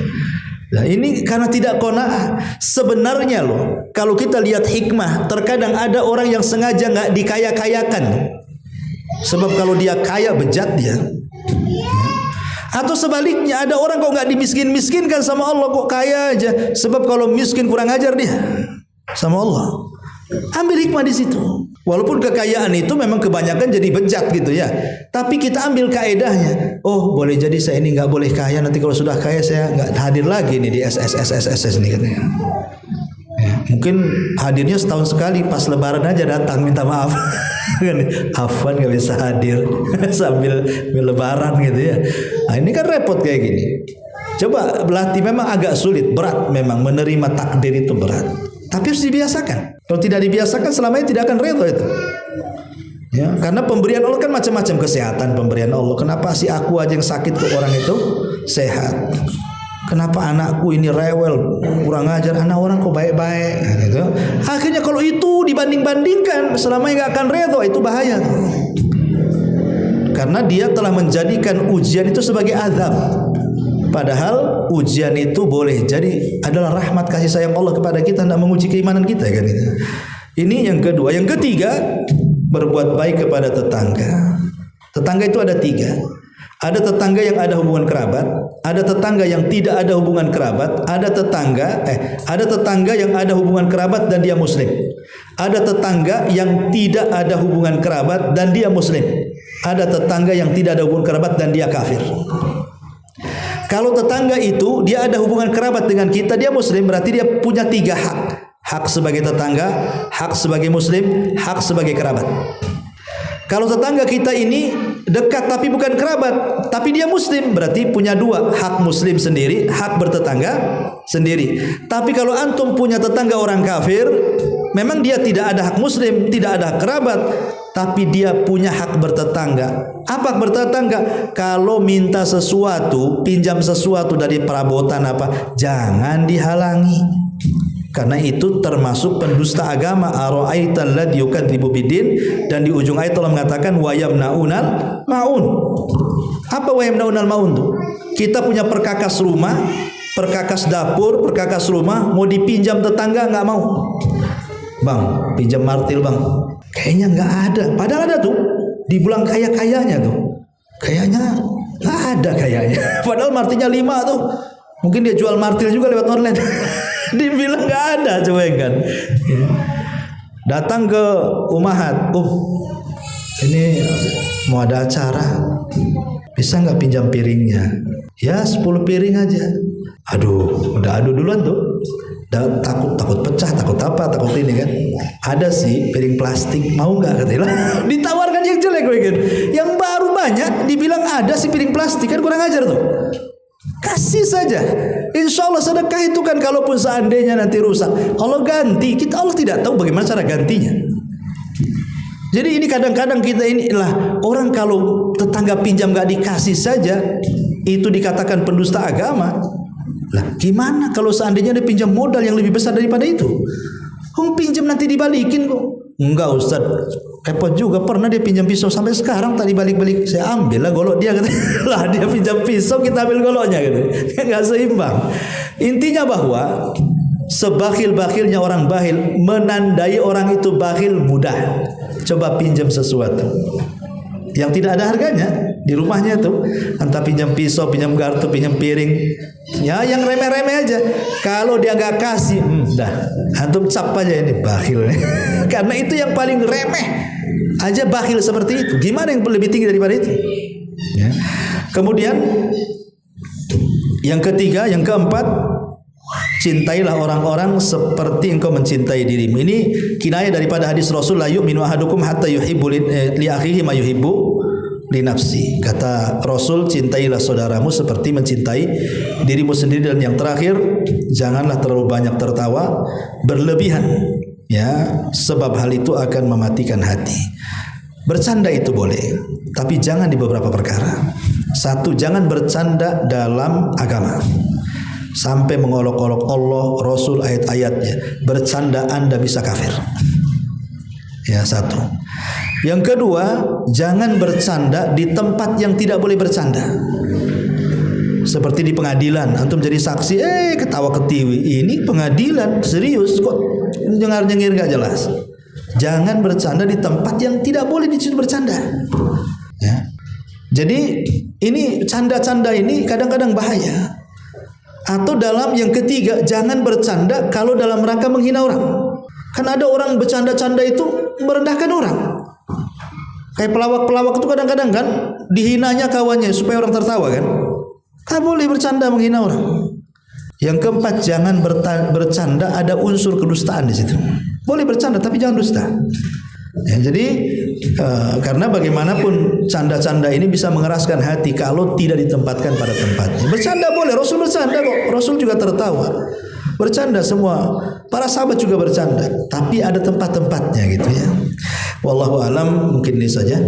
Nah ini karena tidak qanaah. Sebenarnya loh, kalau kita lihat hikmah, terkadang ada orang yang sengaja nggak dikaya-kayakan. Sebab kalau dia kaya bejat dia. Atau sebaliknya, ada orang kok nggak dimiskin-miskinkan sama Allah, kok kaya aja. Sebab kalau miskin kurang ajar dia sama Allah. Ambil hikmah di situ. Walaupun kekayaan itu memang kebanyakan jadi bejat gitu ya, tapi kita ambil kaedahnya. Oh, boleh jadi saya ini nggak boleh kaya, nanti kalau sudah kaya saya nggak hadir lagi nih di SSS ini katanya. Ya, mungkin hadirnya setahun sekali, pas lebaran aja datang minta maaf. Afwan nggak bisa hadir sambil lebaran gitu ya. Nah, ini kan repot kayak gini. Coba berarti memang agak sulit, berat memang menerima takdir itu berat. Tapi harus dibiasakan. Kalau tidak dibiasakan selamanya tidak akan redha itu. Ya, karena pemberian Allah kan macam-macam, kesehatan pemberian Allah. Kenapa sih aku aja yang sakit kok orang itu sehat? Kenapa anakku ini rewel, kurang ajar, anak orang kok baik-baik gitu. Akhirnya kalau itu dibanding-bandingkan, selamanya nggak akan redha, itu bahaya. Karena dia telah menjadikan ujian itu sebagai azab. Padahal ujian itu boleh jadi adalah rahmat kasih sayang Allah kepada kita, hendak menguji keimanan kita kan itu. Ini yang kedua. Yang ketiga, berbuat baik kepada tetangga. Tetangga itu ada 3. Ada tetangga yang ada hubungan kerabat, ada tetangga yang tidak ada hubungan kerabat, ada tetangga yang ada hubungan kerabat dan dia muslim. Ada tetangga yang tidak ada hubungan kerabat dan dia muslim. Ada tetangga yang tidak ada hubungan kerabat dan dia kafir. Kalau tetangga itu dia ada hubungan kerabat dengan kita, dia muslim, berarti dia punya 3 hak. Hak sebagai tetangga, hak sebagai muslim, hak sebagai kerabat. Kalau tetangga kita ini dekat tapi bukan kerabat, tapi dia muslim, berarti punya 2, hak muslim sendiri, hak bertetangga sendiri. Tapi kalau antum punya tetangga orang kafir, memang dia tidak ada hak muslim, tidak ada hak kerabat, tapi dia punya hak bertetangga. Apa hak bertetangga? Kalau minta sesuatu, pinjam sesuatu dari perabotan apa, jangan dihalangi. Karena itu termasuk pendusta agama. Ara'aital ladzi yukadzibu biddin, dan di ujung ayat Allah mengatakan wa yamnaunal maun. Apa wa yamnaunal maun tuh? Kita punya perkakas rumah, perkakas dapur, perkakas rumah, mau dipinjam tetangga nggak mau. Bang, pinjam martil bang. Kayaknya nggak ada. Padahal ada tuh. Dibilang kaya-kayanya tuh. Kayaknya nggak ada kayaknya. Padahal martilnya 5 tuh. Mungkin dia jual martil juga lewat online. Dibilang nggak ada, coba kan. Datang ke Umahat. Ini mau ada acara. Bisa nggak pinjam piringnya? Ya 10 piring aja. Aduh, udah adu duluan tuh. Takut pecah, takut apa, takut ini kan. Ada sih piring plastik, mau nggak katanya. Ditawarkan yang jelek kan. Yang baru banyak dibilang ada sih piring plastik, kan kurang ajar tuh. Kasih saja. Insya Allah sedekah itu kan, kalaupun seandainya nanti rusak, Allah ganti. Allah tidak tahu bagaimana cara gantinya. Jadi ini kadang-kadang kita inilah orang, kalau tetangga pinjam nggak dikasih saja, itu dikatakan pendusta agama. Lah gimana kalau seandainya dia pinjam modal yang lebih besar daripada itu? Pinjam nanti dibalikin kok. Enggak Ustaz, repot juga. Pernah dia pinjam pisau sampai sekarang tadi balik-balik. Saya ambil lah golok dia kata. Lah dia pinjam pisau, kita ambil goloknya gitu. Enggak seimbang. Intinya bahwa sebakhil-bakhilnya orang bakhil, menandai orang itu bakhil mudah. Coba pinjam sesuatu yang tidak ada harganya di rumahnya tuh, entah pinjam pisau, pinjam garpu, pinjam piring, ya yang remeh-remeh aja. Kalau dia nggak kasih, dah antum cap aja ini bakhil. Karena itu yang paling remeh aja bakhil seperti itu. Gimana yang lebih tinggi daripada itu? Ya. Kemudian yang ketiga, yang keempat, cintailah orang-orang seperti engkau mencintai dirimu. Ini kinayah daripada hadis Rasul, la yu'minu ahadukum hatta yuhibbu li akhihi ma yuhibbu li nafsi. Kata Rasul, cintailah saudaramu seperti mencintai dirimu sendiri. Dan yang terakhir, janganlah terlalu banyak tertawa berlebihan, ya, sebab hal itu akan mematikan hati. Bercanda itu boleh, tapi jangan di beberapa perkara. 1, jangan bercanda dalam agama sampai mengolok-olok Allah, Rasul, ayat-ayatnya. Bercanda Anda bisa kafir. Ya, 1. Yang kedua, jangan bercanda di tempat yang tidak boleh bercanda. Seperti di pengadilan, antum jadi saksi, ketawa ketiwi. Ini pengadilan serius kok, nyengir-nyengir gak jelas. Jangan bercanda di tempat yang tidak boleh di situ bercanda. Ya. Jadi Ini canda-canda ini kadang-kadang bahaya. Atau dalam yang ketiga, jangan bercanda kalau dalam rangka menghina orang. Kan ada orang bercanda-canda itu merendahkan orang. Kayak pelawak-pelawak itu kadang-kadang kan dihinanya kawannya supaya orang tertawa kan. Tak boleh bercanda menghina orang. Yang keempat, jangan bercanda ada unsur kedustaan di situ. Boleh bercanda tapi jangan dusta. Ya, jadi karena bagaimanapun canda-canda ini bisa mengeraskan hati kalau tidak ditempatkan pada tempatnya. Bercanda boleh, Rasul bercanda kok. Rasul juga tertawa. Bercanda semua, para sahabat juga bercanda, tapi ada tempat-tempatnya gitu ya. Wallahu alam, mungkin ini saja.